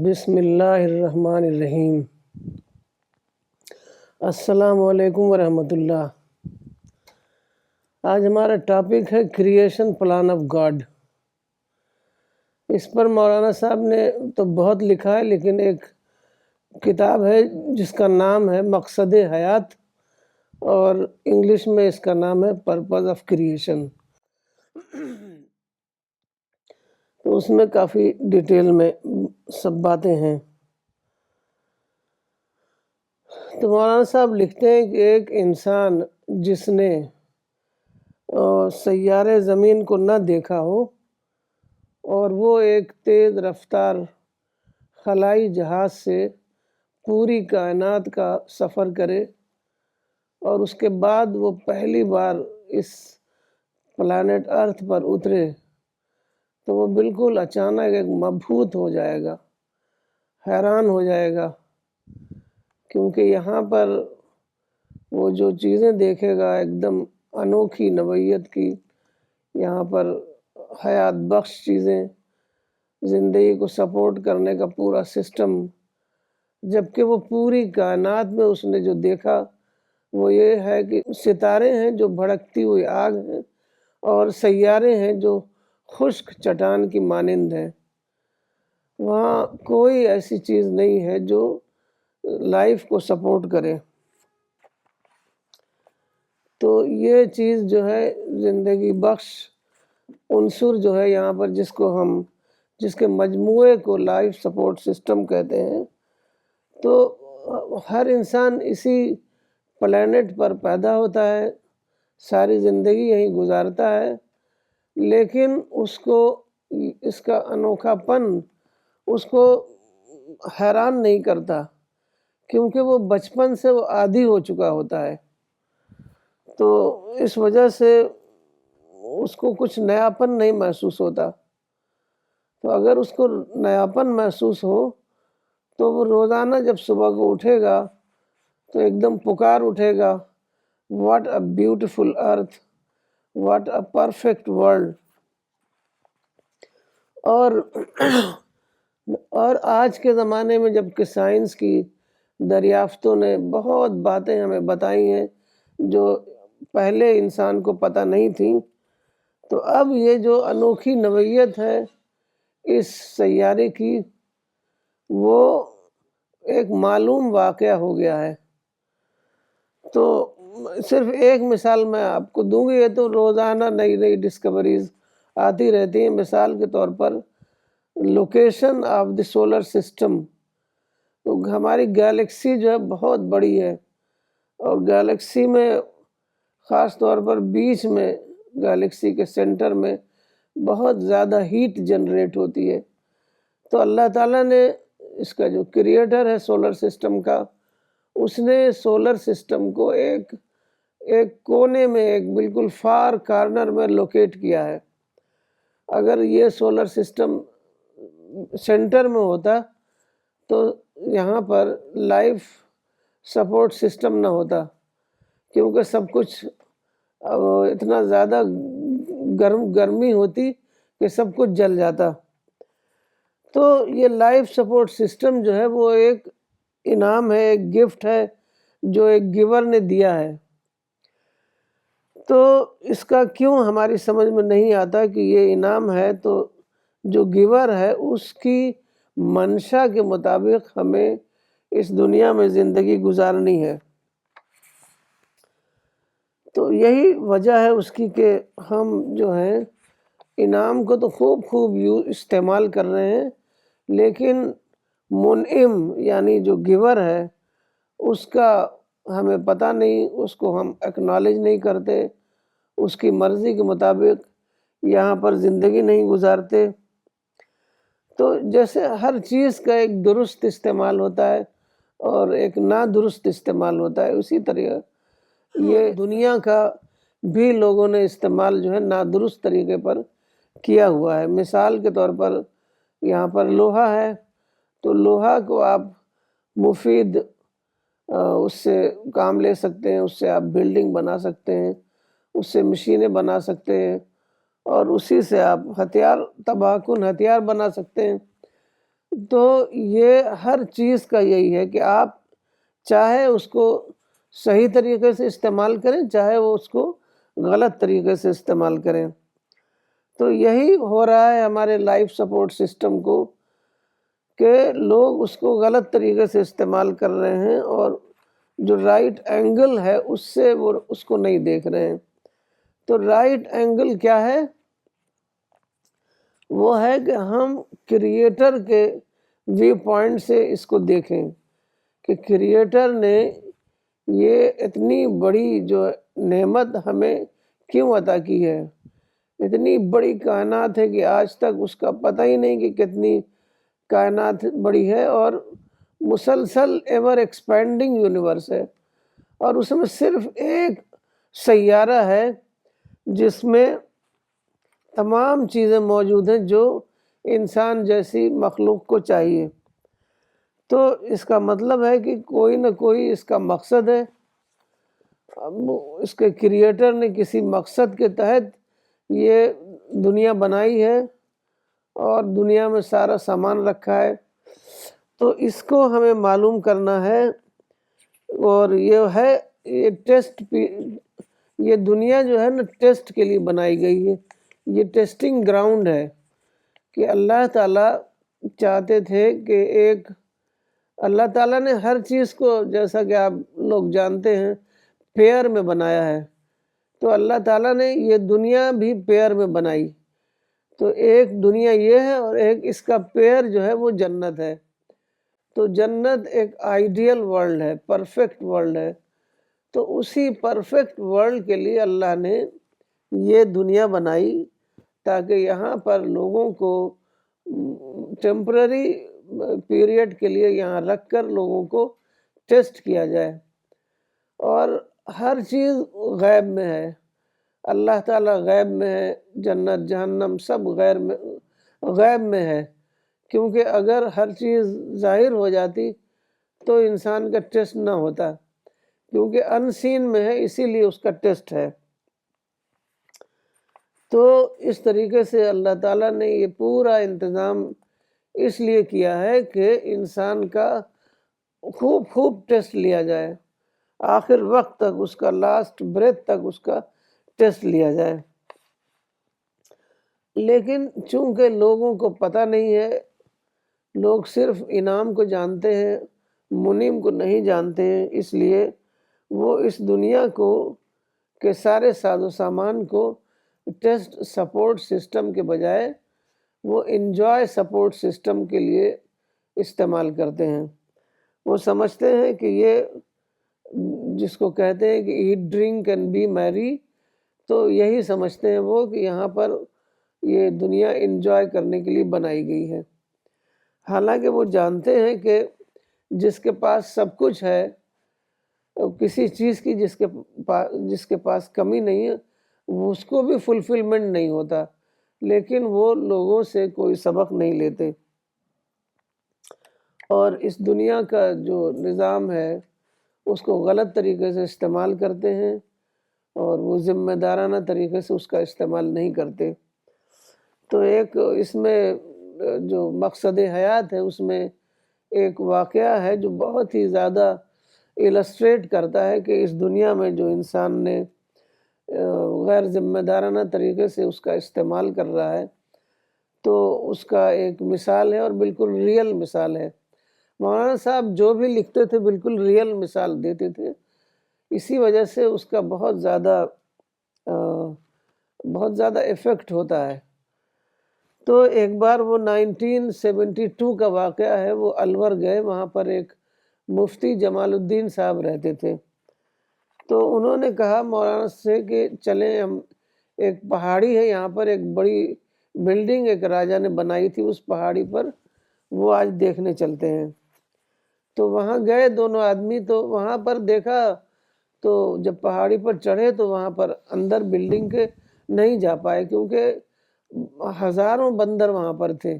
بسم اللہ الرحمن الرحیم۔ السلام علیکم ورحمۃ اللہ۔ آج ہمارا ٹاپک ہے کریشن پلان آف گاڈ۔ اس پر مولانا صاحب نے تو بہت لکھا ہے، لیکن ایک کتاب ہے جس کا نام ہے مقصد حیات، اور انگلش میں اس کا نام ہے پرپز آف کریشن۔ تو اس میں کافی ڈیٹیل میں سب باتیں ہیں۔ تو مولانا صاحب لکھتے ہیں کہ ایک انسان جس نے سیارے زمین کو نہ دیکھا ہو اور وہ ایک تیز رفتار خلائی جہاز سے پوری کائنات کا سفر کرے اور اس کے بعد وہ پہلی بار اس پلانٹ ارتھ پر اترے تو وہ بالکل اچانک ایک مبہوت ہو جائے گا، حیران ہو جائے گا، کیونکہ یہاں پر وہ جو چیزیں دیکھے گا ایک دم انوکھی نوعیت کی، یہاں پر حیات بخش چیزیں، زندگی کو سپورٹ کرنے کا پورا سسٹم، جبکہ وہ پوری کائنات میں اس نے جو دیکھا وہ یہ ہے کہ ستارے ہیں جو بھڑکتی ہوئی آگ ہیں اور سیارے ہیں جو خشک چٹان کی مانند ہیں۔ وہاں کوئی ایسی چیز نہیں ہے جو لائف کو سپورٹ کرے۔ تو یہ چیز جو ہے زندگی بخش عنصر جو ہے یہاں پر جس کے مجموعے کو لائف سپورٹ سسٹم کہتے ہیں، تو ہر انسان اسی پلانٹ پر پیدا ہوتا ہے، ساری زندگی یہیں گزارتا ہے، لیکن اس کا انوکھا پن اس کو حیران نہیں کرتا، کیونکہ وہ بچپن سے وہ عادی ہو چکا ہوتا ہے۔ تو اس وجہ سے اس کو کچھ نیاپن نہیں محسوس ہوتا۔ تو اگر اس کو نیاپن محسوس ہو تو وہ روزانہ جب صبح کو اٹھے گا تو ایک دم پکار اٹھے گا، what a beautiful earth, what a perfect world. اور آج کے زمانے میں جب کہ سائنس کی دریافتوں نے بہت باتیں ہمیں بتائی ہیں جو پہلے انسان کو پتہ نہیں تھیں، تو اب یہ جو انوکھی نوعیت ہے اس سیارے کی، وہ ایک معلوم واقعہ ہو گیا ہے۔ تو صرف ایک مثال میں آپ کو دوں گی، یہ تو روزانہ نئی نئی ڈسکوریز آتی رہتی ہیں۔ مثال کے طور پر location of the solar system, تو ہماری گیلیکسی جو ہے بہت بڑی ہے، اور گیلیکسی میں خاص طور پر بیچ میں گیلیکسی کے سینٹر میں بہت زیادہ ہیٹ جنریٹ ہوتی ہے۔ تو اللہ تعالیٰ نے اس کا جو کریٹر ہے سولر سسٹم کا، اس نے سولر سسٹم کو ایک کونے میں، ایک بالکل فار کارنر میں لوکیٹ کیا ہے۔ اگر یہ سولر سسٹم سینٹر میں ہوتا تو یہاں پر لائف سپورٹ سسٹم نہ ہوتا، کیونکہ سب کچھ اتنا زیادہ گرمی ہوتی کہ سب کچھ جل جاتا۔ تو یہ لائف سپورٹ سسٹم جو ہے وہ ایک انعام ہے، ایک گفٹ ہے جو ایک گیور نے دیا ہے۔ تو اس کا کیوں ہماری سمجھ میں نہیں آتا کہ یہ انعام ہے، تو جو گیور ہے اس کی منشا کے مطابق ہمیں اس دنیا میں زندگی گزارنی ہے۔ تو یہی وجہ ہے اس کی کہ ہم جو ہیں انعام کو تو خوب استعمال کر رہے ہیں، لیکن منعم یعنی جو گیور ہے اس کا ہمیں پتہ نہیں، اس کو ہم ایکنالج نہیں کرتے، اس کی مرضی کے مطابق یہاں پر زندگی نہیں گزارتے۔ تو جیسے ہر چیز کا ایک درست استعمال ہوتا ہے اور ایک نادرست استعمال ہوتا ہے، اسی طرح یہ دنیا کا بھی لوگوں نے استعمال جو ہے نادرست طریقے پر کیا ہوا ہے۔ مثال کے طور پر یہاں پر لوہا ہے، تو لوہا کو آپ مفید اس سے کام لے سکتے ہیں، اس سے آپ بلڈنگ بنا سکتے ہیں، اس سے مشینیں بنا سکتے ہیں، اور اسی سے آپ تباہ کن ہتھیار بنا سکتے ہیں۔ تو یہ ہر چیز کا یہی ہے کہ آپ چاہے اس کو صحیح طریقے سے استعمال کریں، چاہے وہ اس کو غلط طریقے سے استعمال کریں۔ تو یہی ہو رہا ہے ہمارے لائف سپورٹ سسٹم کو، کہ لوگ اس کو غلط طریقے سے استعمال کر رہے ہیں، اور جو رائٹ اینگل ہے اس سے وہ اس کو نہیں دیکھ رہے ہیں۔ تو رائٹ اینگل کیا ہے؟ وہ ہے کہ ہم کریٹر کے ویو پوائنٹ سے اس کو دیکھیں کہ کریٹر نے یہ اتنی بڑی جو نعمت ہمیں کیوں عطا کی ہے۔ اتنی بڑی کائنات ہے کہ آج تک اس کا پتہ ہی نہیں کہ کتنی کائنات بڑی ہے، اور مسلسل ایور ایکسپینڈنگ یونیورس ہے، اور اس میں صرف ایک سیارہ ہے جس میں تمام چیزیں موجود ہیں جو انسان جیسی مخلوق کو چاہیے۔ تو اس کا مطلب ہے کہ کوئی نہ کوئی اس کا مقصد ہے، اس کے کریٹر نے کسی مقصد کے تحت یہ دنیا بنائی ہے، اور دنیا میں سارا سامان رکھا ہے۔ تو اس کو ہمیں معلوم کرنا ہے، اور یہ ہے یہ ٹیسٹ، یہ دنیا جو ہے نا ٹیسٹ کے لیے بنائی گئی ہے، یہ ٹیسٹنگ گراؤنڈ ہے، کہ اللہ تعالیٰ چاہتے تھے کہ اللہ تعالیٰ نے ہر چیز کو، جیسا کہ آپ لوگ جانتے ہیں، پیئر میں بنایا ہے۔ تو اللہ تعالیٰ نے یہ دنیا بھی پیئر میں بنائی، تو ایک دنیا یہ ہے، اور ایک اس کا پیئر جو ہے وہ جنت ہے۔ تو جنت ایک آئیڈیل ورلڈ ہے، پرفیکٹ ورلڈ ہے۔ تو اسی پرفیکٹ ورلڈ کے لیے اللہ نے یہ دنیا بنائی، تاکہ یہاں پر لوگوں کو ٹیمپرری پیریڈ کے لیے یہاں رکھ کر لوگوں کو ٹیسٹ کیا جائے۔ اور ہر چیز غیب میں ہے، اللہ تعالیٰ غیب میں ہے، جنت جہنم سب غیب میں ہے، کیونکہ اگر ہر چیز ظاہر ہو جاتی تو انسان کا ٹیسٹ نہ ہوتا، کیونکہ ان سین میں ہے، اسی لیے اس کا ٹیسٹ ہے۔ تو اس طریقے سے اللہ تعالیٰ نے یہ پورا انتظام اس لیے کیا ہے کہ انسان کا خوب ٹیسٹ لیا جائے، آخر وقت تک، اس کا لاسٹ بریتھ تک اس کا ٹیسٹ لیا جائے۔ لیکن چونکہ لوگوں کو پتہ نہیں ہے، لوگ صرف انعام کو جانتے ہیں، منعم کو نہیں جانتے ہیں، اس لیے وہ اس دنیا کو کے سارے ساز و سامان کو ٹیسٹ سپورٹ سسٹم کے بجائے وہ انجوائے سپورٹ سسٹم کے لیے استعمال کرتے ہیں۔ وہ سمجھتے ہیں کہ یہ جس کو کہتے ہیں کہ ایٹ ڈرنک اینڈ بی میری، تو یہی سمجھتے ہیں وہ کہ یہاں پر یہ دنیا انجوائے کرنے کے لیے بنائی گئی ہے۔ حالانکہ وہ جانتے ہیں کہ جس کے پاس سب کچھ ہے، کسی چیز کی جس کے پاس کمی نہیں ہے، اس کو بھی فلفلمنٹ نہیں ہوتا، لیکن وہ لوگوں سے کوئی سبق نہیں لیتے، اور اس دنیا کا جو نظام ہے اس کو غلط طریقے سے استعمال کرتے ہیں، اور وہ ذمہ دارانہ طریقے سے اس کا استعمال نہیں کرتے۔ تو ایک اس میں جو مقصد حیات ہے، اس میں ایک واقعہ ہے جو بہت ہی زیادہ السٹریٹ کرتا ہے کہ اس دنیا میں جو انسان نے غیر ذمہ دارانہ طریقے سے اس کا استعمال کر رہا ہے، تو اس کا ایک مثال ہے، اور بالکل ریئل مثال ہے۔ مولانا صاحب جو بھی لکھتے تھے بالکل ریئل مثال دیتے تھے، اسی وجہ سے اس کا بہت زیادہ ایفیکٹ ہوتا ہے۔ تو ایک بار وہ 1972 کا واقعہ ہے، وہ الور گئے، وہاں پر ایک مفتی جمال الدین صاحب رہتے تھے۔ تو انہوں نے کہا مولانا سے کہ چلیں، ہم ایک پہاڑی ہے یہاں پر، ایک بڑی بلڈنگ ایک راجہ نے بنائی تھی اس پہاڑی پر، وہ آج دیکھنے چلتے ہیں۔ تو وہاں گئے دونوں آدمی، تو وہاں پر دیکھا، تو جب پہاڑی پر چڑھے تو وہاں پر اندر بلڈنگ کے نہیں جا پائے، کیونکہ ہزاروں بندر وہاں پر تھے،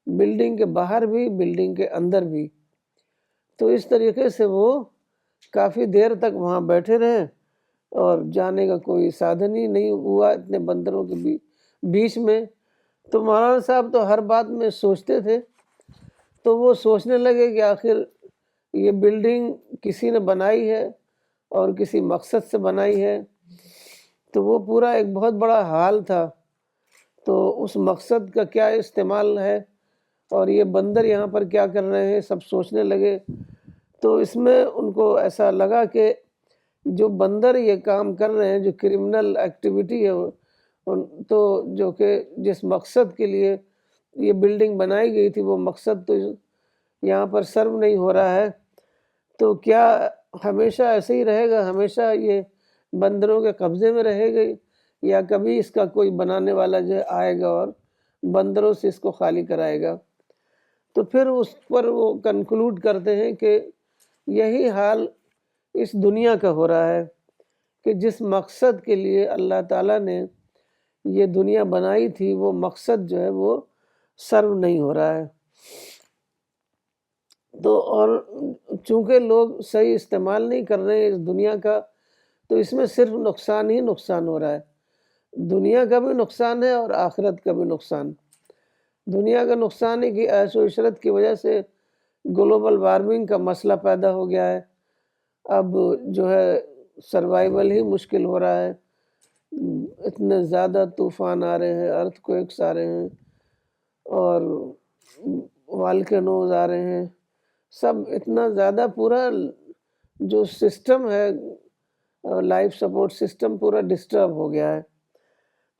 بلڈنگ کے باہر بھی بلڈنگ کے اندر بھی۔ تو اس طریقے سے وہ کافی دیر تک وہاں بیٹھے رہے، اور جانے کا کوئی سادھن ہی نہیں ہوا اتنے بندروں کے بیچ میں۔ تو مولانا صاحب تو ہر بات میں سوچتے تھے، تو وہ سوچنے لگے کہ آخر یہ بلڈنگ کسی نے بنائی ہے اور کسی مقصد سے بنائی ہے، تو وہ پورا ایک بہت بڑا ہال تھا، تو اس مقصد کا کیا استعمال ہے اور یہ بندر یہاں پر کیا کر رہے ہیں، سب سوچنے لگے۔ تو اس میں ان کو ایسا لگا کہ جو بندر یہ کام کر رہے ہیں، جو کرمنل ایکٹیویٹی ہے، تو جو کہ جس مقصد کے لیے یہ بلڈنگ بنائی گئی تھی وہ مقصد تو یہاں پر سرو نہیں ہو رہا ہے، تو کیا ہمیشہ ایسے ہی رہے گا، ہمیشہ یہ بندروں کے قبضے میں رہے گی، یا کبھی اس کا کوئی بنانے والا جو آئے گا اور بندروں سے اس کو خالی کرائے گا؟ تو پھر اس پر وہ کنکلوڈ کرتے ہیں کہ یہی حال اس دنیا کا ہو رہا ہے کہ جس مقصد کے لیے اللہ تعالیٰ نے یہ دنیا بنائی تھی وہ مقصد جو ہے وہ سرو نہیں ہو رہا ہے۔ تو اور چونکہ لوگ صحیح استعمال نہیں کر رہے ہیں اس دنیا کا، تو اس میں صرف نقصان ہی نقصان ہو رہا ہے، دنیا کا بھی نقصان ہے اور آخرت کا بھی نقصان۔ دنیا کا نقصان ہے کہ عیش و عشرت کی وجہ سے گلوبل وارمنگ کا مسئلہ پیدا ہو گیا ہے، اب جو ہے سروائیول ہی مشکل ہو رہا ہے، اتنے زیادہ طوفان آ رہے ہیں، ارتھ کوئکس آ رہے ہیں اور والکینوز آ رہے ہیں، سب اتنا زیادہ پورا جو سسٹم ہے، لائف سپورٹ سسٹم پورا ڈسٹرب ہو گیا ہے۔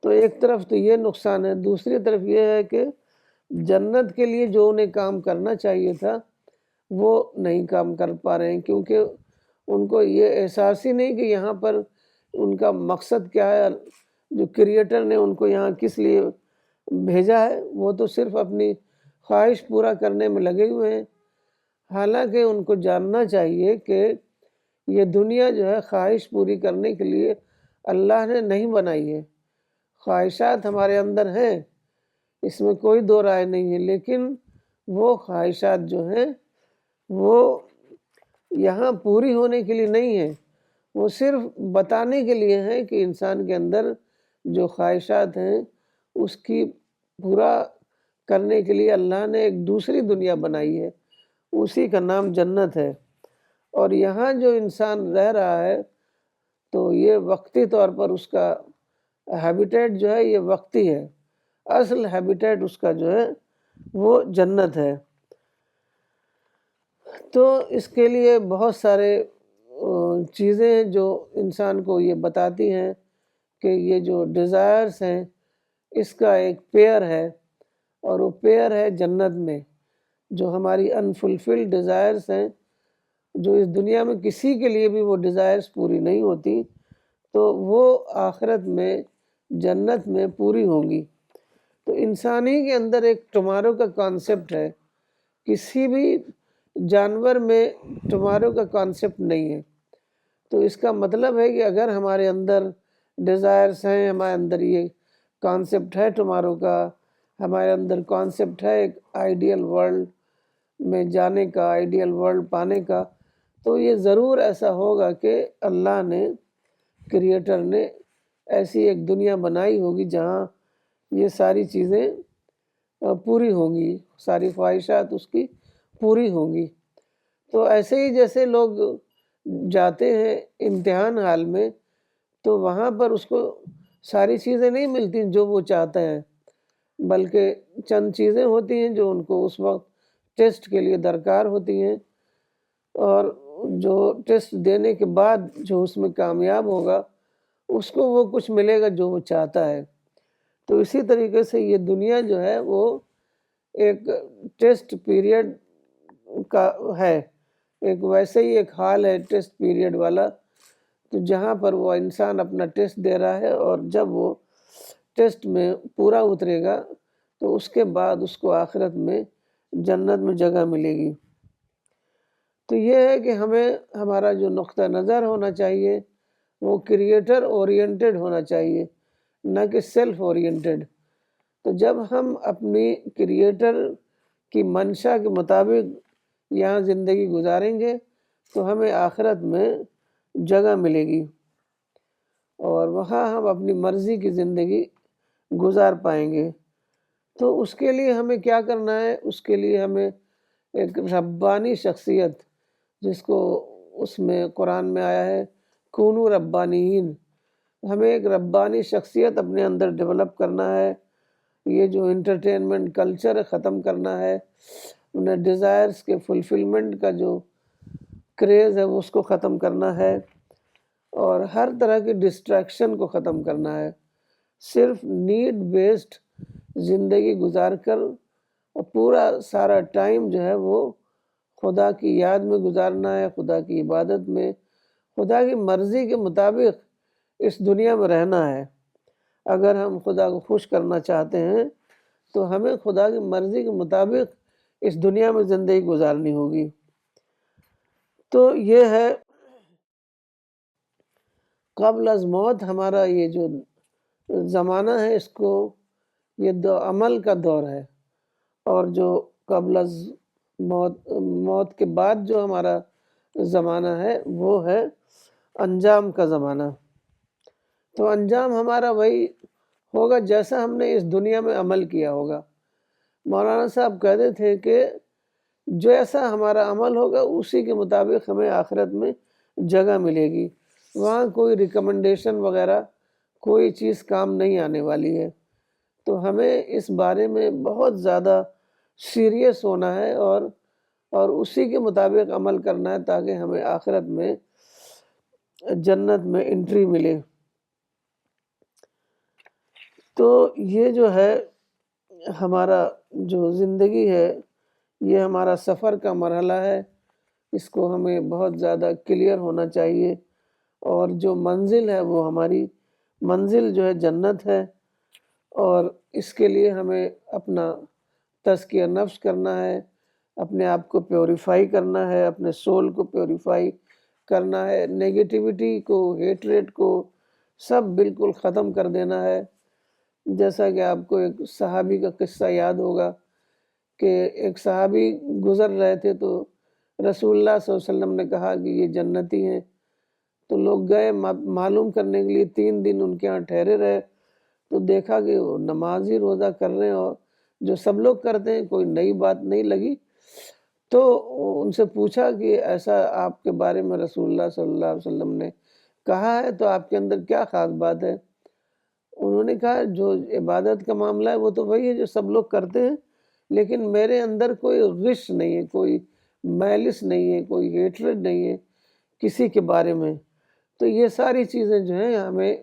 تو ایک طرف تو یہ نقصان ہے، دوسری طرف یہ ہے کہ جنت کے لیے جو انہیں کام کرنا چاہیے تھا وہ نہیں کام کر پا رہے ہیں، کیونکہ ان کو یہ احساس ہی نہیں کہ یہاں پر ان کا مقصد کیا ہے، جو کریٹر نے ان کو یہاں کس لیے بھیجا ہے، وہ تو صرف اپنی خواہش پورا کرنے میں لگے ہوئے ہیں۔ حالانکہ ان کو جاننا چاہیے کہ یہ دنیا جو ہے خواہش پوری کرنے کے لیے اللہ نے نہیں بنائی ہے، خواہشات ہمارے اندر ہیں، اس میں کوئی دو رائے نہیں ہے، لیکن وہ خواہشات جو ہیں وہ یہاں پوری ہونے کے لیے نہیں ہیں، وہ صرف بتانے کے لیے ہیں کہ انسان کے اندر جو خواہشات ہیں اس کی پورا کرنے کے لیے اللہ نے ایک دوسری دنیا بنائی ہے، اسی کا نام جنت ہے۔ اور یہاں جو انسان رہ رہا ہے تو یہ وقتی طور پر اس کا ہیبیٹیٹ جو ہے یہ وقتی ہے، اصل ہیبیٹیٹ اس کا جو ہے وہ جنت ہے۔ تو اس کے لیے بہت سارے چیزیں ہیں جو انسان کو یہ بتاتی ہیں کہ یہ جو ڈیزائرز ہیں اس کا ایک پیئر ہے، اور وہ پیئر ہے جنت میں، جو ہماری انفلفلڈ ڈیزائرز ہیں، جو اس دنیا میں کسی کے لیے بھی وہ ڈیزائرز پوری نہیں ہوتی، تو وہ آخرت میں جنت میں پوری ہوں گی۔ تو انسانی کے اندر ایک ٹمارو کا کانسیپٹ ہے، کسی بھی جانور میں ٹمارو کا کانسیپٹ نہیں ہے۔ تو اس کا مطلب ہے کہ اگر ہمارے اندر ڈیزائرز ہیں، ہمارے اندر یہ کانسیپٹ ہے ٹمارو کا، ہمارے اندر کانسیپٹ ہے ایک آئیڈیل ورلڈ میں جانے کا، آئیڈیل ورلڈ پانے کا، تو یہ ضرور ایسا ہوگا کہ اللہ نے، کریٹر نے ایسی ایک دنیا بنائی ہوگی جہاں یہ ساری چیزیں پوری ہوں گی، ساری خواہشات اس کی پوری ہوں گی۔ تو ایسے ہی جیسے لوگ جاتے ہیں امتحان حال میں تو وہاں پر اس کو ساری چیزیں نہیں ملتی جو وہ چاہتا ہے، بلکہ چند چیزیں ہوتی ہیں جو ان کو اس وقت ٹیسٹ کے لیے درکار ہوتی ہیں، اور جو ٹیسٹ دینے کے بعد جو اس میں کامیاب ہوگا اس کو وہ کچھ ملے گا جو وہ چاہتا ہے۔ تو اسی طریقے سے یہ دنیا جو ہے وہ ایک ٹیسٹ پیریڈ کا ہے، ایک ویسے ہی ایک حال ہے ٹیسٹ پیریڈ والا، تو جہاں پر وہ انسان اپنا ٹیسٹ دے رہا ہے، اور جب وہ ٹیسٹ میں پورا اترے گا تو اس کے بعد اس کو آخرت میں جنت میں جگہ ملے گی۔ تو یہ ہے کہ ہمیں ہمارا جو نقطہ نظر ہونا چاہیے وہ کریٹر اورینٹڈ ہونا چاہیے، نہ کہ سیلف اورینٹڈ۔ تو جب ہم اپنی کریٹر کی منشا کے مطابق یہاں زندگی گزاریں گے تو ہمیں آخرت میں جگہ ملے گی، اور وہاں ہم اپنی مرضی کی زندگی گزار پائیں گے۔ تو اس کے لیے ہمیں کیا کرنا ہے؟ اس کے لیے ہمیں ایک ربانی شخصیت، جس کو اس میں قرآن میں آیا ہے کونو ربانیین، ہمیں ایک ربانی شخصیت اپنے اندر ڈیولپ کرنا ہے. یہ جو انٹرٹینمنٹ کلچر ختم کرنا ہے، انہیں ڈیزائرز کے فلفلمنٹ کا جو کریز ہے اس کو ختم کرنا ہے، اور ہر طرح کی ڈسٹریکشن کو ختم کرنا ہے. صرف نیڈ بیسڈ زندگی گزار کر اور پورا سارا ٹائم جو ہے وہ خدا کی یاد میں گزارنا ہے، خدا کی عبادت میں، خدا کی مرضی کے مطابق اس دنیا میں رہنا ہے. اگر ہم خدا کو خوش کرنا چاہتے ہیں تو ہمیں خدا کی مرضی کے مطابق اس دنیا میں زندگی گزارنی ہوگی. تو یہ ہے قبل از موت ہمارا یہ جو زمانہ ہے، اس کو یہ عمل کا دور ہے، اور جو قبل از موت کے بعد جو ہمارا زمانہ ہے وہ ہے انجام کا زمانہ. تو انجام ہمارا وہی ہوگا جیسا ہم نے اس دنیا میں عمل کیا ہوگا. مولانا صاحب کہتے تھے کہ جیسا ہمارا عمل ہوگا اسی کے مطابق ہمیں آخرت میں جگہ ملے گی. وہاں کوئی ریکمنڈیشن وغیرہ کوئی چیز کام نہیں آنے والی ہے. تو ہمیں اس بارے میں بہت زیادہ سیریس ہونا ہے اور اسی کے مطابق عمل کرنا ہے تاکہ ہمیں آخرت میں جنت میں انٹری ملے. تو یہ جو ہے ہمارا جو زندگی ہے، یہ ہمارا سفر کا مرحلہ ہے، اس کو ہمیں بہت زیادہ کلیئر ہونا چاہیے. اور جو منزل ہے وہ ہماری منزل جو ہے جنت ہے، اور اس کے لیے ہمیں اپنا تزکیہ نفس کرنا ہے، اپنے آپ کو پیوریفائی کرنا ہے، اپنے سول کو پیوریفائی کرنا ہے، نیگیٹیوٹی کو، ہیٹریٹ کو سب بالکل ختم کر دینا ہے. جیسا کہ آپ کو ایک صحابی کا قصہ یاد ہوگا کہ ایک صحابی گزر رہے تھے تو رسول اللہ صلی اللہ علیہ وسلم نے کہا کہ یہ جنتی ہیں. تو لوگ گئے معلوم کرنے کے لیے، 3 دن ان کے ہاں ٹھہرے رہے تو دیکھا کہ وہ نمازی روزہ کر رہے ہیں اور جو سب لوگ کرتے ہیں، کوئی نئی بات نہیں لگی. تو ان سے پوچھا کہ ایسا آپ کے بارے میں رسول اللہ صلی اللہ علیہ وسلم نے کہا ہے تو آپ کے اندر کیا خاص بات ہے؟ انہوں نے کہا جو عبادت کا معاملہ ہے وہ تو وہی ہے جو سب لوگ کرتے ہیں، لیکن میرے اندر کوئی غش نہیں ہے، کوئی میلس نہیں ہے، کوئی ہیٹریڈ نہیں ہے کسی کے بارے میں. تو یہ ساری چیزیں جو ہیں ہمیں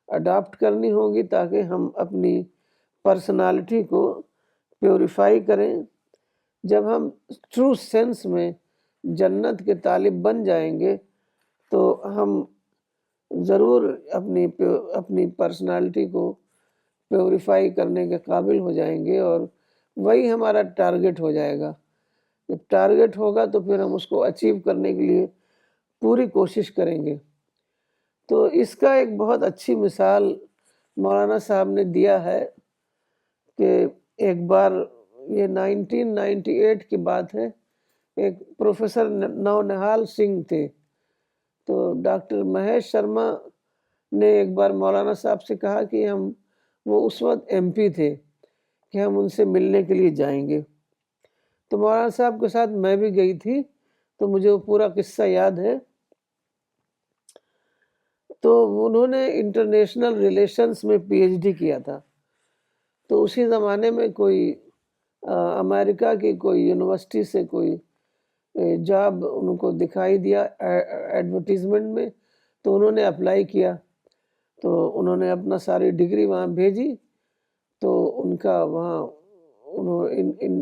اڈاپٹ کرنی ہوگی تاکہ ہم اپنی پرسنالٹی کو پیوریفائی کریں. جب ہم ٹرو سینس میں جنت کے طالب بن جائیں گے تو ہم ضرور اپنی پرسنالٹی کو پیوریفائی کرنے کے قابل ہو جائیں گے، اور وہی ہمارا ٹارگٹ ہو جائے گا. جب ٹارگٹ ہوگا تو پھر ہم اس کو اچیو کرنے کے لیے پوری کوشش کریں گے. تو اس کا ایک بہت اچھی مثال مولانا صاحب نے دیا ہے کہ ایک بار یہ 1998 کی بات ہے، ایک پروفیسر نونہال سنگھ تھے. تو ڈاکٹر مہیش شرما نے ایک بار مولانا صاحب سے کہا کہ وہ اس وقت MP تھے کہ ہم ان سے ملنے کے لیے جائیں گے. تو مولانا صاحب کے ساتھ میں بھی گئی تھی، تو مجھے وہ پورا قصہ یاد ہے. تو انہوں نے انٹرنیشنل ریلیشنز میں PhD کیا تھا. تو اسی زمانے میں کوئی امریکہ کی کوئی یونیورسٹی سے کوئی جاب ان کو دکھائی دیا ایڈورٹیزمنٹ میں، تو انہوں نے اپلائی کیا. تو انہوں نے اپنا ساری ڈگری وہاں بھیجی. تو ان کا وہاں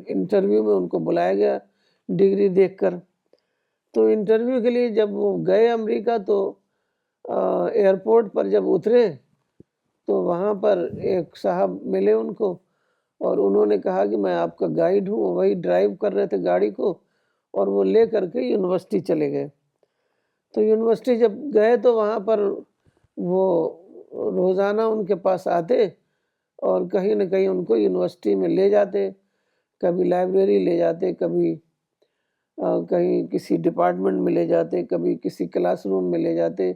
انٹرویو میں ان کو بلایا گیا ڈگری دیکھ کر. تو انٹرویو کے لیے جب وہ گئے امریکہ تو ایئرپورٹ پر جب اترے تو وہاں پر ایک صاحب ملے ان کو، اور انہوں نے کہا کہ میں آپ کا گائیڈ ہوں. وہی ڈرائیو کر رہے تھے گاڑی کو اور وہ لے کر کے یونیورسٹی چلے گئے. تو یونیورسٹی جب گئے تو وہاں پر وہ روزانہ ان کے پاس آتے اور کہیں نہ کہیں ان کو یونیورسٹی میں لے جاتے، کبھی لائبریری لے جاتے، کبھی کہیں کسی ڈپارٹمنٹ میں لے جاتے، کبھی کسی کلاس روم میں لے جاتے،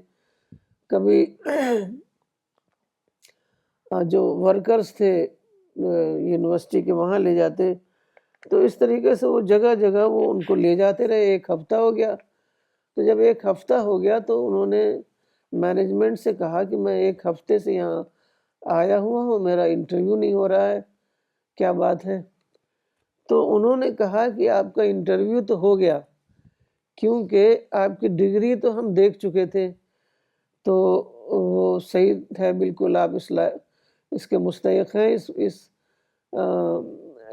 کبھی جو ورکرز تھے یونیورسٹی کے وہاں لے جاتے. تو اس طریقے سے وہ جگہ جگہ وہ ان کو لے جاتے رہے. 1 ہفتہ ہو گیا. تو جب 1 ہفتہ ہو گیا تو انہوں نے مینجمنٹ سے کہا کہ میں 1 ہفتے سے یہاں آیا ہوا ہوں, میرا انٹرویو نہیں ہو رہا ہے, کیا بات ہے؟ تو انہوں نے کہا کہ آپ کا انٹرویو تو ہو گیا, کیونکہ آپ کی ڈگری تو ہم دیکھ چکے تھے, تو وہ صحیح ہے بالکل, آپ اس کے مستحق ہیں,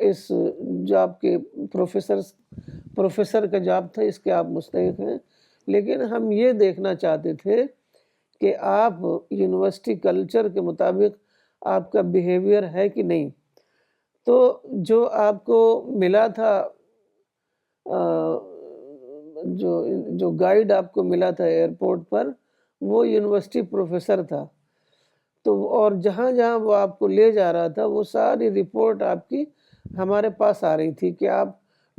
اس جاب کے پروفیسر کا جاب تھا, اس کے آپ مستحق ہیں. لیکن ہم یہ دیکھنا چاہتے تھے کہ آپ یونیورسٹی کلچر کے مطابق آپ کا بیہیویئر ہے کہ نہیں. تو جو آپ کو ملا تھا, جو گائیڈ آپ کو ملا تھا ایئرپورٹ پر, وہ یونیورسٹی پروفیسر تھا. تو اور جہاں جہاں وہ آپ کو لے جا رہا تھا وہ ساری رپورٹ آپ کی ہمارے پاس آ رہی تھی کہ آپ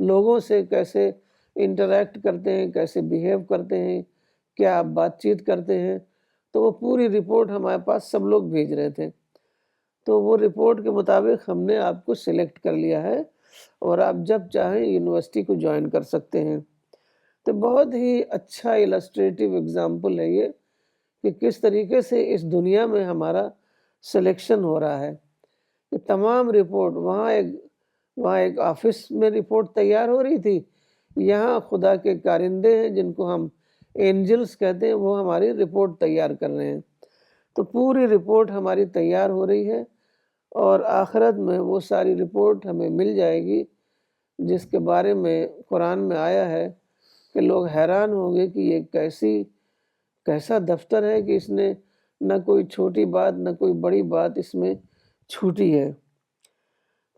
لوگوں سے کیسے انٹریکٹ کرتے ہیں, کیسے بیہیو کرتے ہیں, کیا آپ بات چیت کرتے ہیں. تو وہ پوری رپورٹ ہمارے پاس سب لوگ بھیج رہے تھے. تو وہ رپورٹ کے مطابق ہم نے آپ کو سلیکٹ کر لیا ہے, اور آپ جب چاہیں یونیورسٹی کو جوائن کر سکتے ہیں. تو بہت ہی اچھا السٹریٹو ایگزامپل ہے یہ کہ کس طریقے سے اس دنیا میں ہمارا سلیکشن ہو رہا ہے. کہ تمام رپورٹ وہاں ایک آفس میں رپورٹ تیار ہو رہی تھی, یہاں خدا کے کارندے ہیں جن کو ہم اینجلز کہتے ہیں, وہ ہماری رپورٹ تیار کر رہے ہیں. تو پوری رپورٹ ہماری تیار ہو رہی ہے, اور آخرت میں وہ ساری رپورٹ ہمیں مل جائے گی, جس کے بارے میں قرآن میں آیا ہے کہ لوگ حیران ہوں گے کہ یہ کیسا دفتر ہے کہ اس نے نہ کوئی چھوٹی بات نہ کوئی بڑی بات اس میں چھوٹی ہے.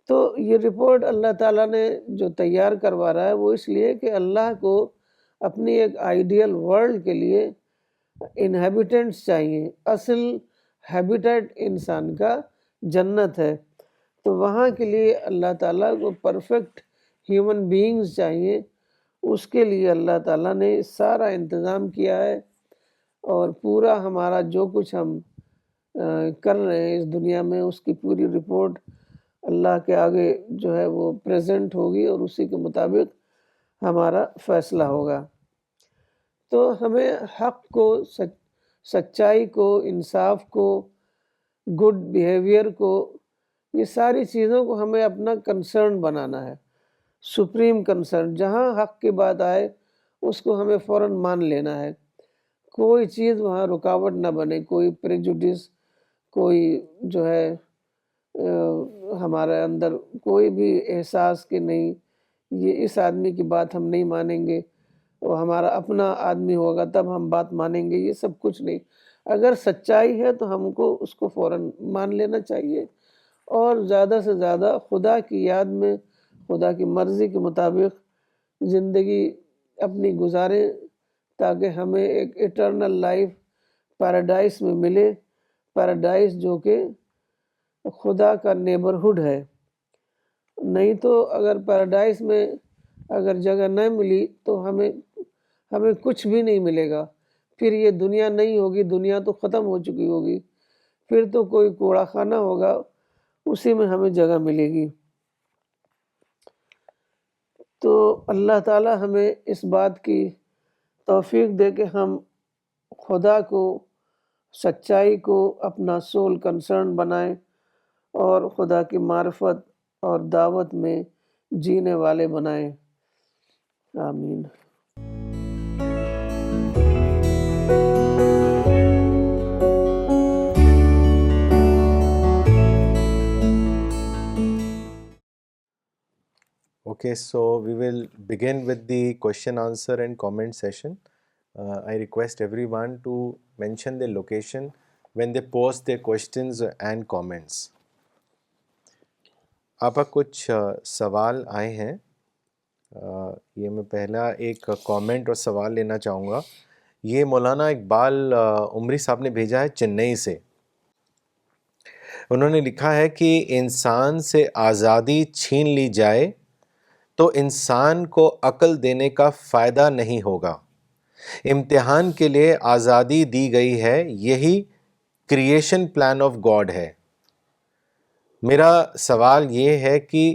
تو یہ رپورٹ اللہ تعالیٰ نے جو تیار کروا رہا ہے وہ اس لیے کہ اللہ کو اپنی ایک آئیڈیل ورلڈ کے لیے انہیبیٹنٹس چاہیے. اصل ہیبیٹیٹ انسان کا جنت ہے, تو وہاں کے لیے اللہ تعالیٰ کو پرفیکٹ ہیومن بینگز چاہیے. اس کے لیے اللہ تعالیٰ نے سارا انتظام کیا ہے, اور پورا ہمارا جو کچھ ہم کر رہے ہیں اس دنیا میں, اس کی پوری رپورٹ اللہ کے آگے جو ہے وہ پریزنٹ ہوگی, اور اسی کے مطابق ہمارا فیصلہ ہوگا. تو ہمیں حق کو, سچائی کو, انصاف کو, گڈ بیہیویئر کو, یہ ساری چیزوں کو ہمیں اپنا کنسرن بنانا ہے, سپریم کنسرن. جہاں حق کی بات آئے اس کو ہمیں فوراً مان لینا ہے, کوئی چیز وہاں رکاوٹ نہ بنے, کوئی پریجوڈس, کوئی جو ہے ہمارے اندر کوئی بھی احساس کہ نہیں یہ اس آدمی کی بات ہم نہیں مانیں گے, وہ ہمارا اپنا آدمی ہوگا تب ہم بات مانیں گے, یہ سب کچھ نہیں. اگر سچائی ہے تو ہم کو اس کو فوراً مان لینا چاہیے, اور زیادہ سے زیادہ خدا کی یاد میں, خدا کی مرضی کے مطابق زندگی اپنی گزاریں, تاکہ ہمیں ایک ایٹرنل لائف پیراڈائز میں ملے. پیراڈائز جو کہ خدا کا نیبرہڈ ہے. نہیں تو اگر پیراڈائز میں اگر جگہ نہ ملی تو ہمیں کچھ بھی نہیں ملے گا. پھر یہ دنیا نہیں ہوگی, دنیا تو ختم ہو چکی ہوگی, پھر تو کوئی کوڑا خانہ ہوگا, اسی میں ہمیں جگہ ملے گی. تو اللہ تعالیٰ ہمیں اس بات کی توفیق دے کہ ہم خدا کو, سچائی کو اپنا سول کنسرن بنائیں, اور خدا کی معرفت اور دعوت میں جینے والے بنائیں. آمین. Okay, so we will begin with the question, answer and comment session. I request everyone to mention their location when they post their questions and comments. آپ کا کچھ سوال آئے ہیں, یہ میں پہلا ایک کامنٹ اور سوال لینا چاہوں گا. یہ مولانا اقبال عمری صاحب نے بھیجا ہے چنئی سے. انہوں نے لکھا ہے کہ انسان سے آزادی چھین لی جائے تو انسان کو عقل دینے کا فائدہ نہیں ہوگا. امتحان کے لیے آزادی دی گئی ہے, یہی کریشن پلان آف گاڈ ہے. میرا سوال یہ ہے کہ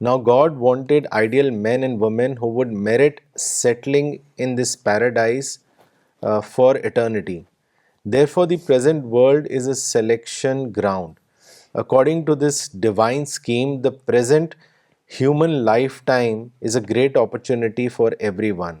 Now God wanted ideal men and women who would merit settling in this paradise for eternity. Therefore, the present world is a selection ground. According to this divine scheme, the present human lifetime is a great opportunity for everyone.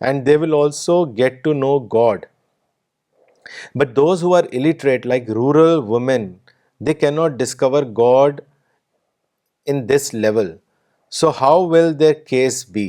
and they will also get to know God. But those who are illiterate, like rural women, they cannot discover God in this level. So how will their case be?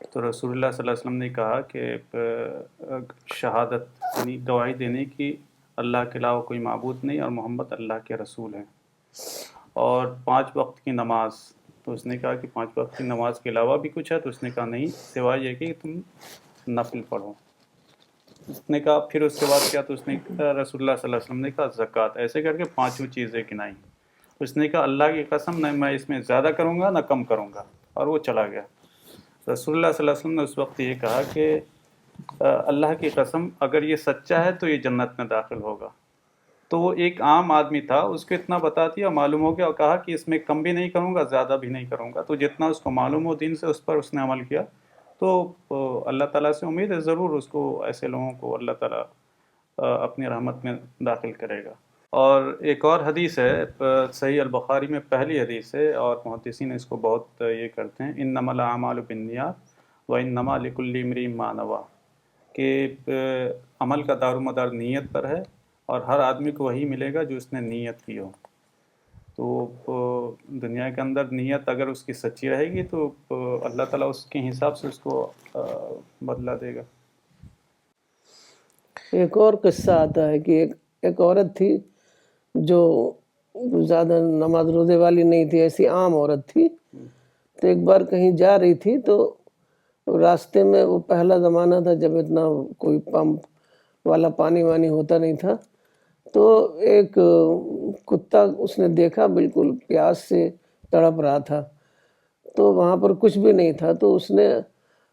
تو رسول اللہ صلی اللہ علیہ وسلم نے کہا کہ شہادت یعنی گواہی دینے کی اللہ کے علاوہ کوئی معبود نہیں اور محمد اللہ کے رسول ہیں، اور 5 وقت کی نماز. تو اس نے کہا کہ 5 وقت کی نماز کے علاوہ بھی کچھ ہے؟ تو اس نے کہا نہیں، سوائے یہ کہ تم نفل پڑھو. اس نے کہا پھر اس کے بعد کیا؟ تو اس نے کہا رسول اللہ صلی اللہ علیہ وسلم نے کہا زکوٰۃ. ایسے کر کے 5 چیزیں گنائیں. اس نے کہا اللہ کی قسم نہ میں اس میں زیادہ کروں گا نہ کم کروں گا، اور وہ چلا گیا. رسول اللہ صلی اللہ علیہ وسلم نے اس وقت یہ کہا کہ اللہ کی قسم اگر یہ سچا ہے تو یہ جنت میں داخل ہوگا. تو وہ ایک عام آدمی تھا، اس کو اتنا بتا دیا، معلوم ہو گیا، اور کہا کہ اس میں کم بھی نہیں کروں گا زیادہ بھی نہیں کروں گا. تو جتنا اس کو معلوم ہو دین سے اس پر اس نے عمل کیا. تو اللہ تعالیٰ سے امید ہے ضرور اس کو، ایسے لوگوں کو اللہ تعالیٰ اپنی رحمت میں داخل کرے گا. اور ایک اور حدیث ہے صحیح البخاری میں، پہلی حدیث ہے، اور محدثین اس کو بہت یہ کرتے ہیں، انما الاعمال بالنیات وانما لکل امرئ ما نویٰ، کہ عمل کا دار و مدار نیت پر ہے، اور ہر آدمی کو وہی ملے گا جو اس نے نیت کی ہو. تو دنیا کے اندر نیت اگر اس کی سچی رہے گی تو اللہ تعالیٰ اس کے حساب سے اس کو بدلہ دے گا. ایک اور قصہ آتا ہے کہ ایک عورت تھی جو زیادہ نماز روزے والی نہیں تھی، ایسی عام عورت تھی. تو ایک بار کہیں جا رہی تھی تو راستے میں، وہ پہلا زمانہ تھا جب اتنا کوئی پمپ والا پانی وانی ہوتا نہیں تھا، تو ایک کتا اس نے دیکھا بالکل پیاس سے تڑپ رہا تھا. تو وہاں پر کچھ بھی نہیں تھا، تو اس نے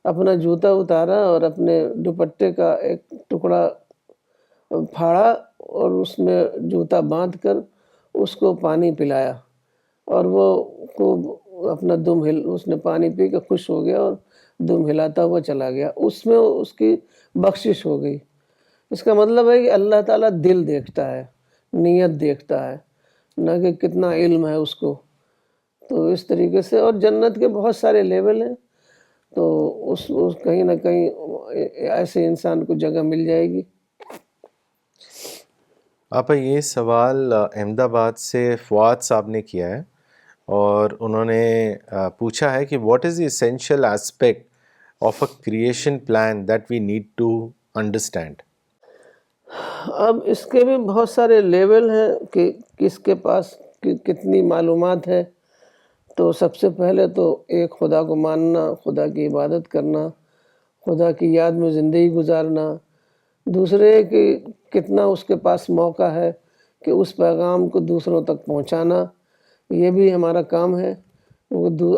اپنا جوتا اتارا اور اپنے دوپٹے کا ایک ٹکڑا پھاڑا اور اس میں جوتا باندھ کر اس کو پانی پلایا، اور وہ خوب اپنا دم اس نے پانی پی کے خوش ہو گیا اور دم ہلاتا ہوا چلا گیا. اس میں اس کی بخشش ہو گئی. اس کا مطلب ہے کہ اللہ تعالیٰ دل دیکھتا ہے، نیت دیکھتا ہے، نہ کہ کتنا علم ہے اس کو. تو اس طریقے سے، اور جنت کے بہت سارے لیول ہیں، تو اس کہیں نہ کہیں ایسے انسان کو جگہ مل جائے گی. آپا یہ سوال احمد آباد سے فواد صاحب نے کیا ہے، اور انہوں نے پوچھا ہے کہ what is the essential aspect of a creation plan that we need to understand. اب اس کے بھی بہت سارے لیول ہیں کہ کس کے پاس کتنی معلومات ہے. تو سب سے پہلے تو ایک خدا کو ماننا، خدا کی عبادت کرنا، خدا کی یاد میں زندگی گزارنا. دوسرے کہ کتنا اس کے پاس موقع ہے کہ اس پیغام کو دوسروں تک پہنچانا، یہ بھی ہمارا کام ہے.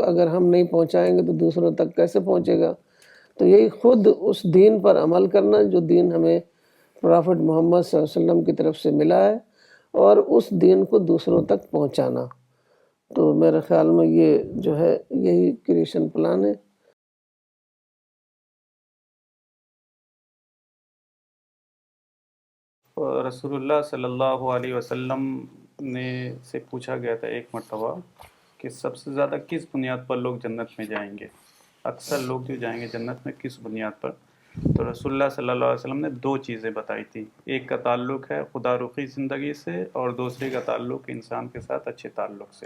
اگر ہم نہیں پہنچائیں گے تو دوسروں تک کیسے پہنچے گا؟ تو یہی خود اس دین پر عمل کرنا جو دین ہمیں پرافٹ محمد صلی اللہ علیہ وسلم کی طرف سے ملا ہے، اور اس دین کو دوسروں تک پہنچانا. تو میرے خیال میں یہ جو ہے یہی کریشن پلان ہے. رسول اللہ صلی اللہ علیہ وسلم نے سے پوچھا گیا تھا ایک مرتبہ کہ سب سے زیادہ کس بنیاد پر لوگ جنت میں جائیں گے، اکثر لوگ جو جائیں گے جنت میں کس بنیاد پر؟ تو رسول اللہ صلی اللہ علیہ وسلم نے 2 چیزیں بتائی تھی. ایک کا تعلق ہے خدا رخی زندگی سے، اور دوسرے کا تعلق انسان کے ساتھ اچھے تعلق سے.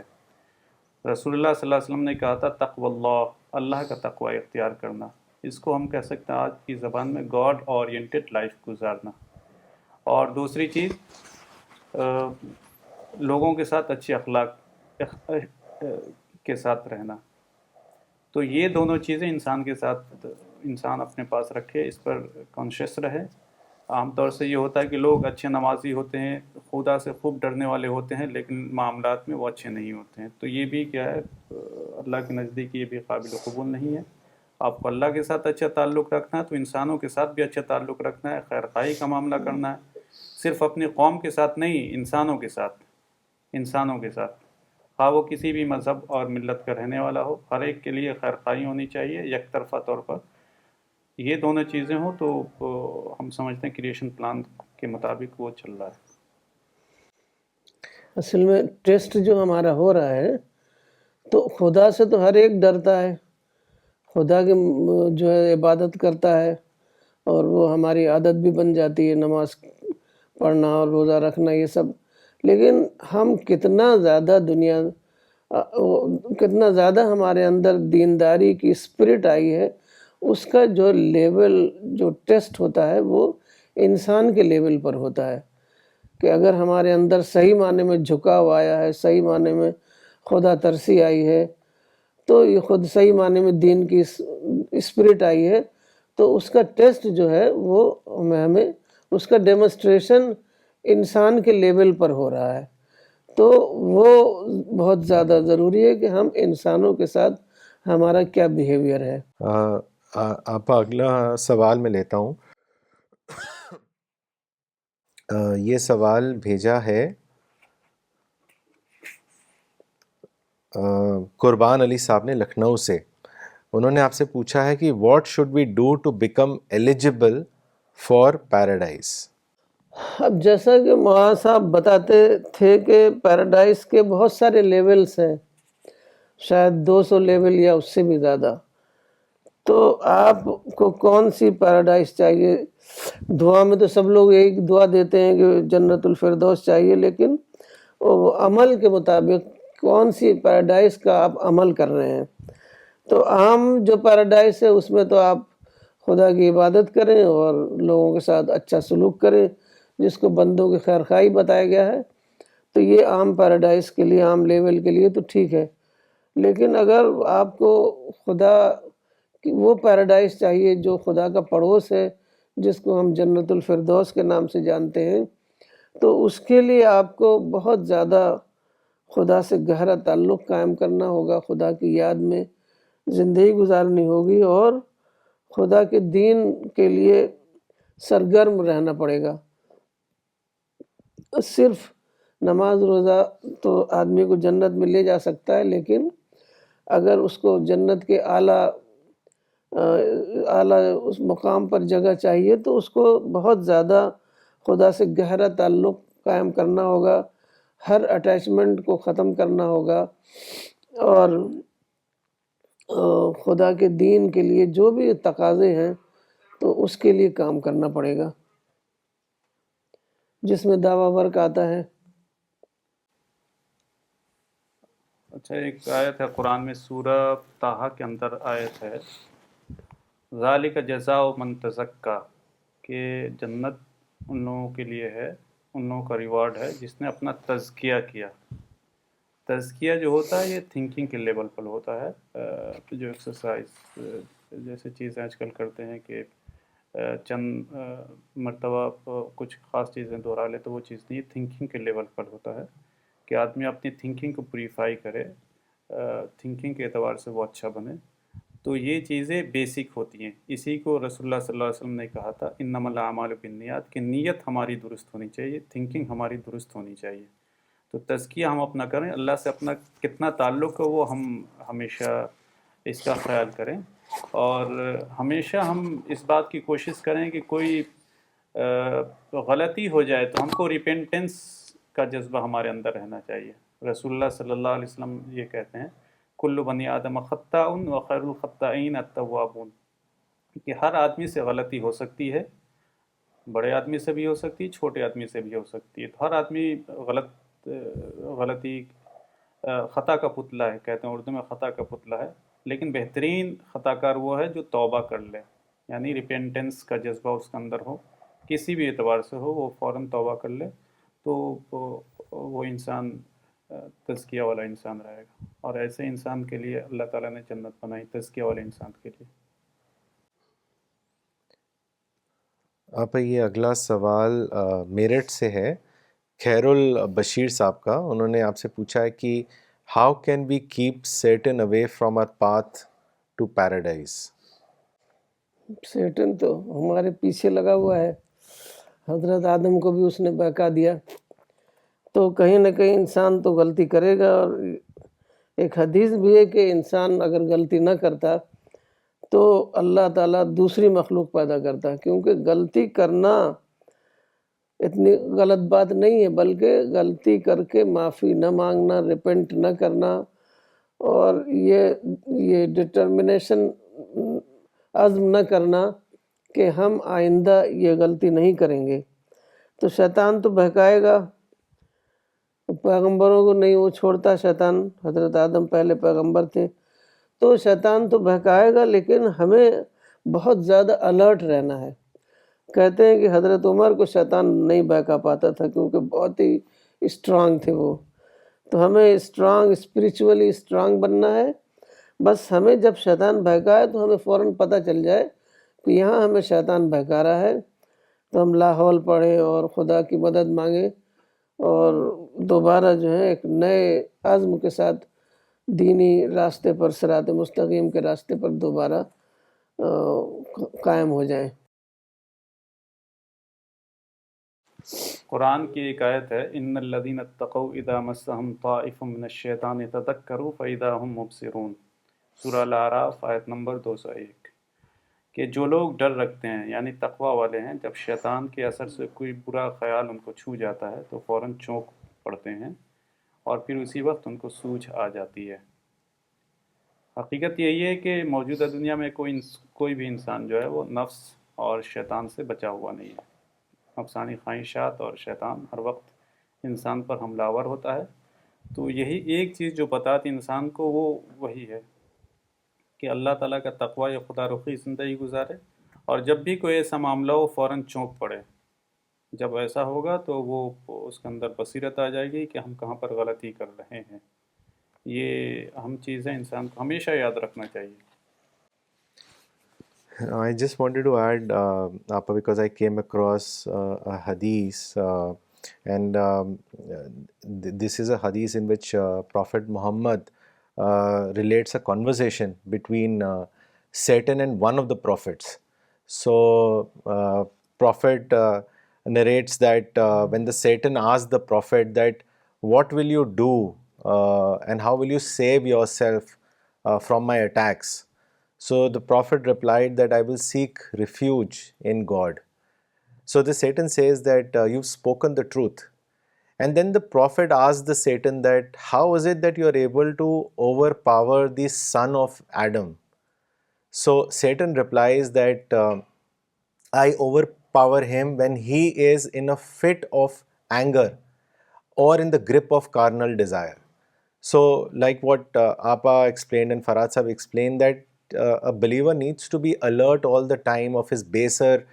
رسول اللہ صلی اللہ علیہ وسلم نے کہا تھا تقوی اللہ، اللہ کا تقوی اختیار کرنا. اس کو ہم کہہ سکتے ہیں آج کی زبان میں گاڈ اورینٹڈ لائف گزارنا. اور دوسری چیز لوگوں کے ساتھ اچھے اخلاق کے ساتھ رہنا. تو یہ دونوں چیزیں انسان کے ساتھ انسان اپنے پاس رکھے، اس پر کانشیس رہے. عام طور سے یہ ہوتا ہے کہ لوگ اچھے نمازی ہوتے ہیں، خدا سے خوب ڈرنے والے ہوتے ہیں، لیکن معاملات میں وہ اچھے نہیں ہوتے ہیں. تو یہ بھی کیا ہے، اللہ کے نزدیک یہ بھی قابل قبول نہیں ہے. آپ کو اللہ کے ساتھ اچھا تعلق رکھنا ہے تو انسانوں کے ساتھ بھی اچھا تعلق رکھنا ہے، خیر خواہی کا معاملہ کرنا ہے، صرف اپنی قوم کے ساتھ نہیں، انسانوں کے ساتھ خواہ وہ کسی بھی مذہب اور ملت کا رہنے والا ہو، ہر ایک کے لیے خیر خواہی ہونی چاہیے یک طرفہ طور پر. یہ دونوں چیزیں ہوں تو ہم سمجھتے ہیں کریشن پلان کے مطابق وہ چل رہا ہے. اصل میں ٹیسٹ جو ہمارا ہو رہا ہے، تو خدا سے تو ہر ایک ڈرتا ہے، خدا کی جو ہے عبادت کرتا ہے، اور وہ ہماری عادت بھی بن جاتی ہے نماز پڑھنا اور روزہ رکھنا یہ سب. لیکن ہم کتنا زیادہ ہمارے اندر دینداری کی اسپرٹ آئی ہے، اس کا جو لیول جو ٹیسٹ ہوتا ہے وہ انسان کے لیول پر ہوتا ہے کہ اگر ہمارے اندر صحیح معنی میں جھکاؤ آیا ہے، صحیح معنی میں خدا ترسی آئی ہے، تو یہ خود صحیح معنی میں دین کی اسپرٹ آئی ہے، تو اس کا ٹیسٹ جو ہے وہ ہمیں اس کا ڈیمونسٹریشن انسان کے لیول پر ہو رہا ہے. تو وہ بہت زیادہ ضروری ہے کہ ہم انسانوں کے ساتھ ہمارا کیا بیہیویئر ہے. آپ اگلا سوال میں لیتا ہوں. یہ سوال بھیجا ہے قربان علی صاحب نے لکھنؤ سے. انہوں نے آپ سے پوچھا ہے کہ what should we do to become eligible for paradise. اب جیسا کہ مولانا صاحب بتاتے تھے کہ پیراڈائز کے بہت سارے لیولز ہیں، شاید 200 لیول یا اس سے بھی زیادہ. تو آپ کو کون سی پیراڈائز چاہیے؟ دعا میں تو سب لوگ ایک دعا دیتے ہیں کہ جنت الفردوس چاہیے، لیکن عمل کے مطابق کون سی پیراڈائز کا آپ عمل کر رہے ہیں. تو عام جو پیراڈائز ہے اس میں تو آپ خدا کی عبادت کریں اور لوگوں کے ساتھ اچھا سلوک کریں، جس کو بندوں کی خیر خواہی بتایا گیا ہے. تو یہ عام پیراڈائز کے لیے، عام لیول کے لیے تو ٹھیک ہے. لیکن اگر آپ کو خدا کی وہ پیراڈائز چاہیے جو خدا کا پڑوس ہے، جس کو ہم جنت الفردوس کے نام سے جانتے ہیں، تو اس کے لیے آپ کو بہت زیادہ خدا سے گہرا تعلق قائم کرنا ہوگا، خدا کی یاد میں زندگی گزارنی ہوگی اور خدا کے دین کے لیے سرگرم رہنا پڑے گا. صرف نماز روزہ تو آدمی کو جنت میں لے جا سکتا ہے، لیکن اگر اس کو جنت کے اعلیٰ اس مقام پر جگہ چاہیے تو اس کو بہت زیادہ خدا سے گہرا تعلق قائم کرنا ہوگا، ہر اٹیچمنٹ کو ختم کرنا ہوگا اور خدا کے دین کے لیے جو بھی تقاضے ہیں تو اس کے لیے کام کرنا پڑے گا، جس میں دعویٰ ورک آتا ہے. اچھا، ایک آیت ہے قرآن میں، سورہ طٰہٰ کے اندر آیت ہے، ذالک جزاء من تزکیٰ، کہ جنت ان لوگوں کے لیے ہے، ان لوگوں کا ریوارڈ ہے جس نے اپنا تزکیہ کیا. تزکیہ جو ہوتا ہے یہ تھنکنگ کے لیول پر ہوتا ہے. جو ایکسرسائز جیسے چیزیں آج کل کرتے ہیں کہ چند مرتبہ کچھ خاص چیزیں دہرا لے، تو وہ چیز نہیں، تھنکنگ کے لیول پر ہوتا ہے کہ آدمی اپنی تھنکنگ کو پوریفائی کرے، تھنکنگ کے اعتبار سے وہ اچھا بنے. تو یہ چیزیں بیسک ہوتی ہیں. اسی کو رسول اللہ صلی اللہ علیہ وسلم نے کہا تھا انما الاعمال بالنیات، کہ نیت ہماری درست ہونی چاہیے، تھنکنگ ہماری درست ہونی چاہیے. تو تزکیہ ہم اپنا کریں، اللہ سے اپنا کتنا تعلق ہے وہ ہم ہمیشہ اس کا خیال کریں، اور ہمیشہ ہم اس بات کی کوشش کریں کہ کوئی غلطی ہو جائے تو ہم کو ریپینٹنس کا جذبہ ہمارے اندر رہنا چاہیے. رسول اللہ صلی اللہ علیہ وسلم یہ کہتے ہیں کل بنی آدم خطاء وخیر الخطائین التوابون، کہ ہر آدمی سے غلطی ہو سکتی ہے، بڑے آدمی سے بھی ہو سکتی ہے، چھوٹے آدمی سے بھی ہو سکتی ہے. تو ہر آدمی غلطی خطا کا پتلا ہے، کہتے ہیں اردو میں خطا کا پتلا ہے، لیکن بہترین خطا کار وہ ہے جو توبہ کر لے، یعنی ریپینٹنس کا جذبہ اس کے اندر ہو، کسی بھی اعتبار سے ہو، وہ فوراً توبہ کر لے تو وہ انسان تزکیہ والا انسان رہے گا. اور ایسے انسان کے لیے اللہ تعالیٰ نے جنت بنائی، تزکیہ والے انسان کے لیے. آپ یہ اگلا سوال میرٹھ سے ہے، خیر البشیر صاحب کا. انہوں نے آپ سے پوچھا ہے کہ how can we keep Satan away from our path to paradise. Satan تو ہمارے پیچھے لگا ہوا ہے، حضرت آدم کو بھی اس نے بہکا دیا. تو کہیں نہ کہیں انسان تو غلطی کرے گا، اور ایک حدیث بھی ہے کہ انسان اگر غلطی نہ کرتا تو اللہ تعالیٰ دوسری مخلوق پیدا کرتا، کیونکہ غلطی کرنا اتنی غلط بات نہیں ہے، بلکہ غلطی کر کے معافی نہ مانگنا، ریپنٹ نہ کرنا، اور یہ ڈٹرمنیشن، عزم نہ کرنا کہ ہم آئندہ یہ غلطی نہیں کریں گے. تو شیطان تو بہکائے گا، پیغمبروں کو نہیں وہ چھوڑتا شیطان. حضرت آدم پہلے پیغمبر تھے، تو شیطان تو بہکائے گا، لیکن ہمیں بہت زیادہ الرٹ رہنا ہے. کہتے ہیں کہ حضرت عمر کو شیطان نہیں بہکا پاتا تھا کیونکہ بہت ہی اسٹرانگ تھے وہ. تو ہمیں اسپریچولی اسٹرانگ بننا ہے. بس ہمیں جب شیطان بہکائے تو ہمیں فوراً پتہ چل جائے کہ یہاں ہمیں شیطان بہکا رہا ہے, تو ہم لا حول پڑھیں اور خدا کی مدد مانگیں اور دوبارہ جو ہے ایک نئے عزم کے ساتھ دینی راستے پر, صراط مستقیم کے راستے پر دوبارہ قائم ہو جائیں. قرآن کی ایک آیت ہے ان الذین اتقوا اذا مسهم طائف من الشیطان تذکروا فاذا هم مبصرون، سورہ الاعراف آیت نمبر 201، کہ جو لوگ ڈر رکھتے ہیں یعنی تقوی والے ہیں، جب شیطان کے اثر سے کوئی برا خیال ان کو چھو جاتا ہے تو فوراً چونک پڑتے ہیں اور پھر اسی وقت ان کو سوجھ آ جاتی ہے. حقیقت یہی ہے کہ موجودہ دنیا میں کوئی بھی انسان جو ہے وہ نفس اور شیطان سے بچا ہوا نہیں ہے. نفسانی خواہشات اور شیطان ہر وقت انسان پر حملہ آور ہوتا ہے. تو یہی ایک چیز جو بتاتی انسان کو وہ وہی ہے کہ اللہ تعالیٰ کا تقوی یا خدا رخی زندگی گزارے، اور جب بھی کوئی ایسا معاملہ ہو فوراً چونک پڑے. جب ایسا ہوگا تو وہ اس کے اندر بصیرت آ جائے گی کہ ہم کہاں پر غلطی کر رہے ہیں. یہ اہم چیز ہے، انسان کو ہمیشہ یاد رکھنا چاہیے. I just wanted to add, Appa, because I came across a hadith, and this is a hadith in which Prophet Muhammad relates a conversation between Satan and one of the prophets. So, Prophet narrates that when the Satan asked the Prophet that, what will you do and how will you save yourself from my attacks? So the Prophet replied that I will seek refuge in God. So the Satan says that you've spoken the truth. And then the Prophet asked the Satan that how is it that you are able to overpower the son of Adam? So Satan replies that I overpower him when he is in a fit of anger or in the grip of carnal desire. So like what Appa explained and Farad Sahib explained, that a believer needs to be alert all the time of his baser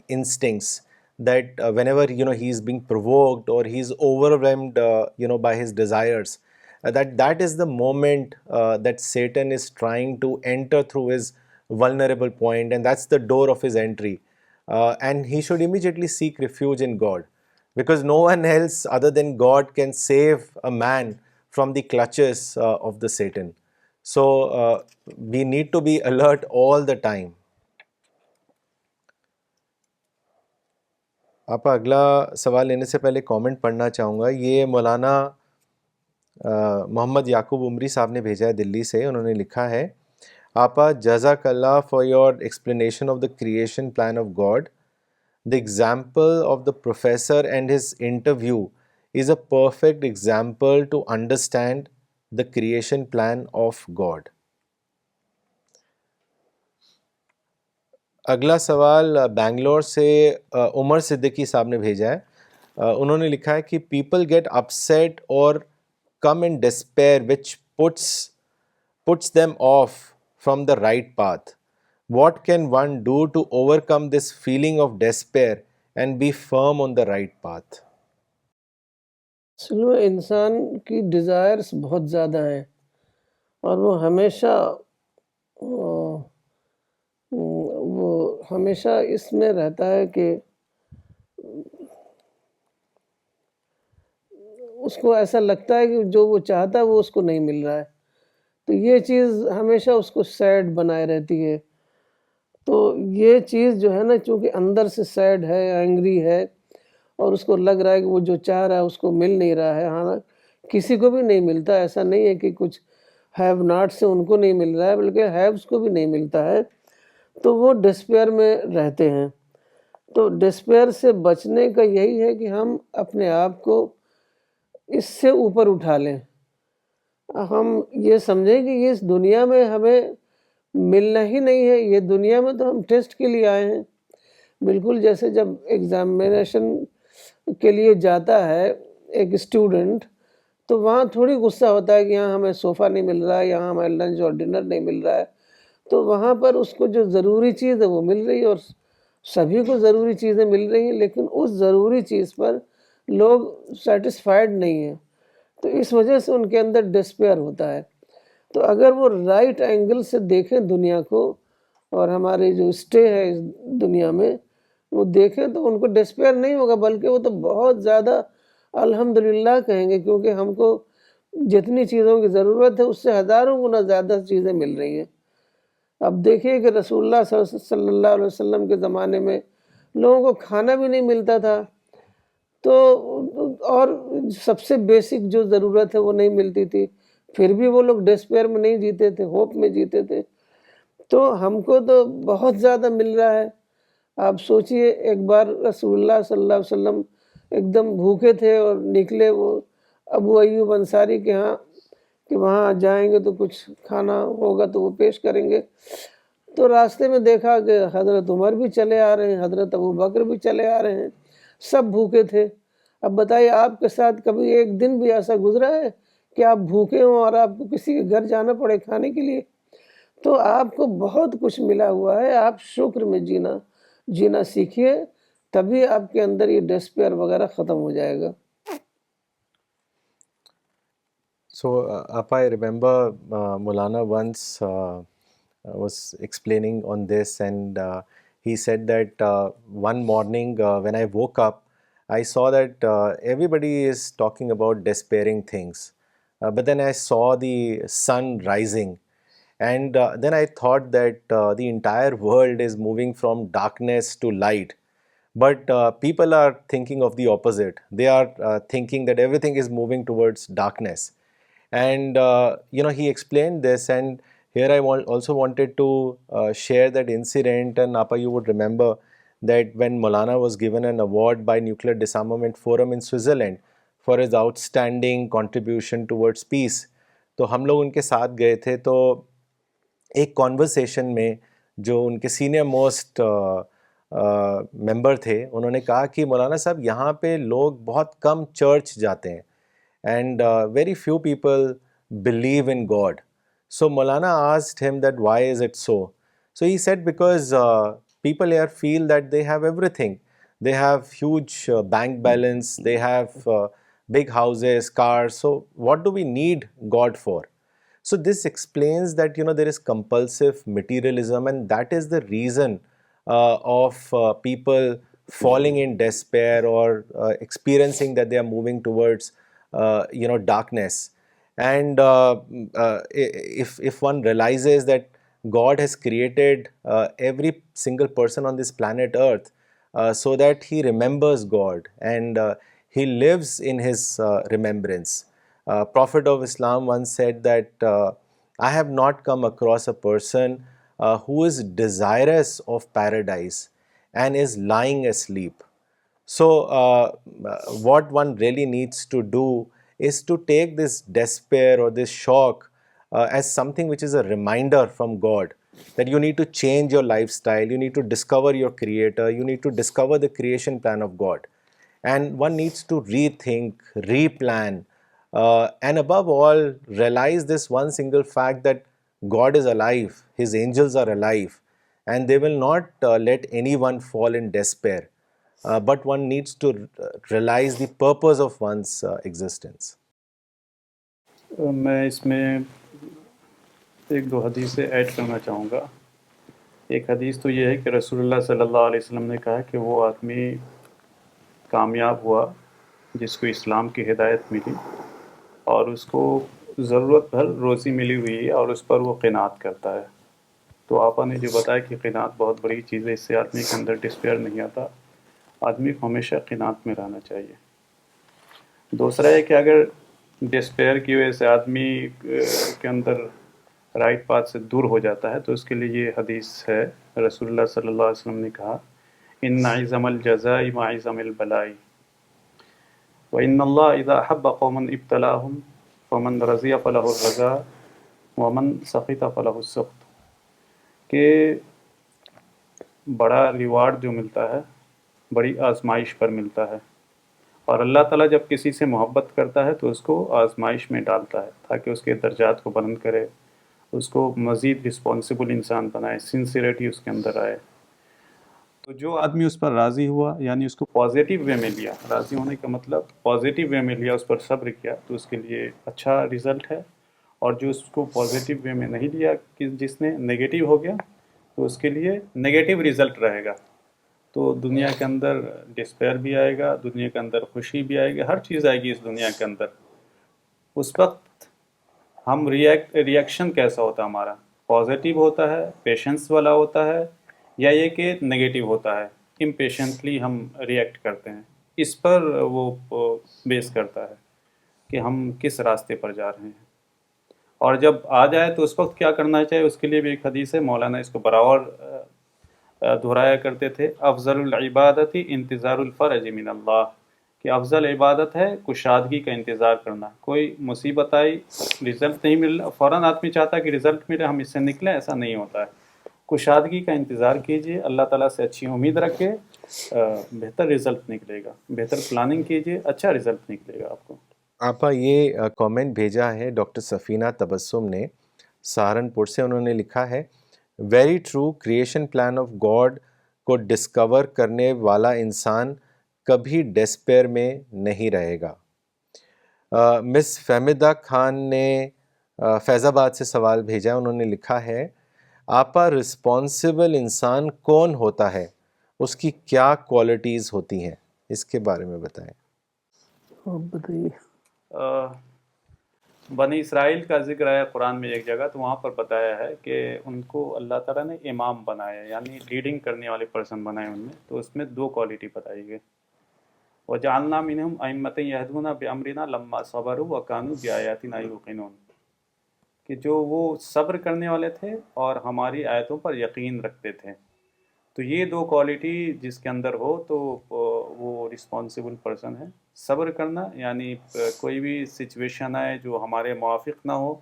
instincts, that whenever he is being provoked or he is overwhelmed by his desires, that is the moment that Satan is trying to enter through his vulnerable point, and that's the door of his entry, and he should immediately seek refuge in God, because no one else other than God can save a man from the clutches of the Satan. So we need to be alert all the time. آپ اگلا سوال لینے سے پہلے comment پڑھنا چاہوں گا. یہ مولانا محمد یعقوب عمری صاحب نے بھیجا ہے دلی سے. انہوں نے لکھا ہے, آپا جزاک اللہ for your explanation of the creation plan of God. The example of the professor and his interview is a perfect example to understand the creation plan of God. اگلا سوال بنگلور سے عمر صدیقی صاحب نے بھیجا ہے. انہوں نے لکھا ہے کہ people get upset or come in despair which puts them off from the right path. What can one do to overcome this feeling of despair and be firm on the right path? اصل میں انسان کی desires بہت زیادہ ہیں اور وہ ہمیشہ اس میں رہتا ہے کہ اس کو ایسا لگتا ہے کہ جو وہ چاہتا ہے وہ اس کو نہیں مل رہا ہے. تو یہ چیز ہمیشہ اس کو سیڈ بنائے رہتی ہے. تو یہ چیز جو ہے نا, چونکہ اندر سے سیڈ ہے, اینگری ہے, اور اس کو لگ رہا ہے کہ وہ جو چاہ رہا ہے اس کو مل نہیں رہا ہے. ہاں, کسی کو بھی نہیں ملتا. ایسا نہیں ہے کہ کچھ ہیو ناٹ سے ان کو نہیں مل رہا ہے, بلکہ ہیوز کو بھی نہیں ملتا ہے. تو وہ ڈسپیئر میں رہتے ہیں. تو ڈسپیئر سے بچنے کا یہی ہے کہ ہم اپنے آپ کو اس سے اوپر اٹھا لیں. ہم یہ سمجھیں کہ یہ اس دنیا میں ہمیں ملنا ہی نہیں ہے. یہ دنیا میں تو ہم ٹیسٹ کے لیے آئے ہیں. بالکل جیسے جب ایگزامینیشن کے لیے جاتا ہے ایک اسٹوڈنٹ, تو وہاں تھوڑی غصہ ہوتا ہے کہ یہاں ہمیں صوفہ نہیں مل رہا ہے, یہاں ہمیں لنچ اور ڈنر نہیں مل رہا ہے. تو وہاں پر اس کو جو ضروری چیز ہے وہ مل رہی ہے، اور سبھی کو ضروری چیزیں مل رہی ہیں، لیکن اس ضروری چیز پر لوگ سیٹسفائیڈ نہیں ہیں، تو اس وجہ سے ان کے اندر ڈسپیئر ہوتا ہے۔ تو اگر وہ رائٹ اینگل سے دیکھیں دنیا کو، اور ہماری جو اسٹے ہے اس دنیا میں وہ دیکھیں، تو ان کو ڈسپیئر نہیں ہوگا، بلکہ وہ تو بہت زیادہ الحمدللہ کہیں گے، کیونکہ ہم کو جتنی چیزوں کی ضرورت ہے اس سے ہزاروں گنا زیادہ چیزیں مل رہی ہیں۔ اب دیکھیے کہ رسول اللہ صلی اللہ علیہ وسلم کے زمانے میں لوگوں کو کھانا بھی نہیں ملتا تھا، تو اور سب سے بیسک جو ضرورت ہے وہ نہیں ملتی تھی، پھر بھی وہ لوگ ڈسپیئر میں نہیں جیتے تھے، ہوپ میں جیتے تھے۔ تو ہم کو تو بہت زیادہ مل رہا ہے۔ آپ سوچئے، ایک بار رسول اللہ صلی اللہ علیہ وسلم ایک دم بھوکے تھے اور نکلے وہ ابو ایوب انصاری کے ہاں کہ وہاں جائیں گے تو کچھ کھانا ہوگا تو وہ پیش کریں گے، تو راستے میں دیکھا کہ حضرت عمر بھی چلے آ رہے ہیں، حضرت ابو بکر بھی چلے آ رہے ہیں، سب بھوکے تھے۔ اب بتائیے آپ کے ساتھ کبھی ایک دن بھی ایسا گزرا ہے کہ آپ بھوکے ہوں اور آپ کو کسی کے گھر جانا پڑے کھانے کے لیے؟ تو آپ کو بہت کچھ ملا ہوا ہے، آپ شکر میں جینا سیکھیے، تبھی آپ کے اندر یہ ڈسپیئر وغیرہ ختم ہو جائے گا۔ So, Appa, I remember Maulana once was explaining on this, and he said that one morning when I woke up, I saw that everybody is talking about despairing things. But then I saw the sun rising, and then I thought that the entire world is moving from darkness to light. But people are thinking of the opposite. They are thinking that everything is moving towards darkness. And he explained this, and here I also wanted to share that incident. And Appa, you would remember that when Maulana was given an award by Nuclear Disarmament Forum in Switzerland for his outstanding contribution towards peace, تو ہم لوگ ان کے ساتھ گئے تھے، تو ایک conversation میں جو ان کے سینئر موسٹ ممبر تھے، انہوں نے کہا کہ مولانا صاحب یہاں پہ لوگ بہت کم چرچ جاتے ہیں، and very few people believe in God. So Maulana asked him that why is it so? So he said because people here feel that they have everything. They have huge bank balance, they have big houses, cars. So what do we need God for? So this explains that there is compulsive materialism, and that is the reason of people falling in despair or experiencing that they are moving towards darkness. And if one realizes that God has created every single person on this planet Earth so that he remembers God, and he lives in his remembrance. Prophet of Islam once said that I have not come across a person who is desirous of paradise and is lying asleep. So what one really needs to do is to take this despair or this shock as something which is a reminder from God that you need to change your lifestyle, you need to discover your creator, you need to discover the creation plan of God. And one needs to rethink, replan, and above all, realize this one single fact that God is alive, His angels are alive, and they will not let anyone fall in despair. But one needs to realize the purpose of one's existence. میں اس میں ایک دو حدیثیں add کرنا چاہوں گا۔ ایک حدیث تو یہ ہے کہ رسول اللہ صلی اللہ علیہ وسلم نے کہا کہ وہ آدمی کامیاب ہوا جس کو اسلام کی ہدایت ملی اور اس کو ضرورت بھر روزی ملی ہوئی ہے اور اس پر وہ قناعت کرتا ہے۔ تو آپا نے جو بتایا کہ قناعت بہت بڑی چیز ہے، اس سے آدمی کے اندر ڈسپیئر نہیں آتا، آدمی کو ہمیشہ قناعت میں رہنا چاہیے۔ دوسرا ہے کہ اگر ڈسپیئر کی وجہ سے آدمی کے اندر رائٹ پاتھ سے دور ہو جاتا ہے تو اس کے لیے یہ حدیث ہے، رسول اللہ صلی اللہ علیہ وسلم نے کہا ان عظم الجزاء مع عظم البلاء وان اللہ اذا احب قوما ابتلاهم فمن رضی فلہ الرضا ومن سخط فلہ السخط، کہ بڑا ریوارڈ جو ملتا ہے بڑی آزمائش پر ملتا ہے، اور اللہ تعالیٰ جب کسی سے محبت کرتا ہے تو اس کو آزمائش میں ڈالتا ہے تاکہ اس کے درجات کو بلند کرے، اس کو مزید رسپانسبل انسان بنائے، سنسیریٹی اس کے اندر آئے. تو جو آدمی اس پر راضی ہوا، یعنی اس کو پازیٹیو وے میں لیا، راضی ہونے کا مطلب پازیٹیو وے میں لیا، اس پر صبر کیا، تو اس کے لیے اچھا رزلٹ ہے. اور جو اس کو پازیٹیو وے میں نہیں لیا، کہ جس نے نگیٹیو ہو گیا، تو اس کے لیے نگیٹیو رزلٹ رہے گا. تو دنیا کے اندر ڈسپیئر بھی آئے گا، دنیا کے اندر خوشی بھی آئے گی، ہر چیز آئے گی اس دنیا کے اندر. اس وقت ہم ریئیکشن کیسا ہوتا ہے ہمارا؟ پازیٹیو ہوتا ہے، پیشنس والا ہوتا ہے، یا یہ کہ نگیٹیو ہوتا ہے، امپیشنٹلی ہم ریئیکٹ کرتے ہیں. اس پر وہ بیس کرتا ہے کہ ہم کس راستے پر جا رہے ہیں. اور جب آ جائے تو اس وقت کیا کرنا چاہیے، اس کے لیے بھی ایک حدیث ہے، مولانا اس کو براور دہرایا کرتے تھے: افضل العبادت انتظار الفرج من اللہ، کہ افضل عبادت ہے کشادگی کا انتظار کرنا. کوئی مصیبت آئی، رزلٹ نہیں مل رہا، فوراً آدمی چاہتا ہے کہ رزلٹ ملے، ہم اس سے نکلیں. ایسا نہیں ہوتا ہے. کشادگی کا انتظار کیجئے، اللہ تعالیٰ سے اچھی امید رکھے، بہتر رزلٹ نکلے گا. بہتر پلاننگ کیجئے، اچھا رزلٹ نکلے گا آپ کو. آپا یہ کامنٹ بھیجا ہے ڈاکٹر سفینہ تبسم نے سہارنپور سے. انہوں نے لکھا ہے: very true, creation plan of God کو ڈسکور کرنے والا انسان کبھی ڈسپیئر میں نہیں رہے گا. مس فہمیدہ خان نے فیض آباد سے سوال بھیجا. انہوں نے لکھا ہے: آپا، رسپانسبل انسان کون ہوتا ہے؟ اس کی کیا کوالٹیز ہوتی ہیں؟ اس کے بارے میں بتائیں. آپ بتائیے. بنی اسرائیل کا ذکر ہے قرآن میں ایک جگہ، تو وہاں پر بتایا ہے کہ ان کو اللہ تعالیٰ نے امام بنایا، یعنی لیڈنگ کرنے والے پرسن بنائے ان میں. تو اس میں دو کوالٹی بتائی گئی: وَجَعَلْنَا مِنْهُمْ أَئِمَّةً يَهْدُونَ بِأَمْرِنَا لَمَّا صَبَرُوا وَكَانُوا بِآيَاتِنَا يُوقِنُونَ، کہ جو وہ صبر کرنے والے تھے اور ہماری آیتوں پر یقین رکھتے تھے. تو یہ دو کوالٹی جس کے اندر ہو تو وہ رسپانسبل پرسن ہے. صبر کرنا، یعنی کوئی بھی سچویشن آئے جو ہمارے موافق نہ ہو،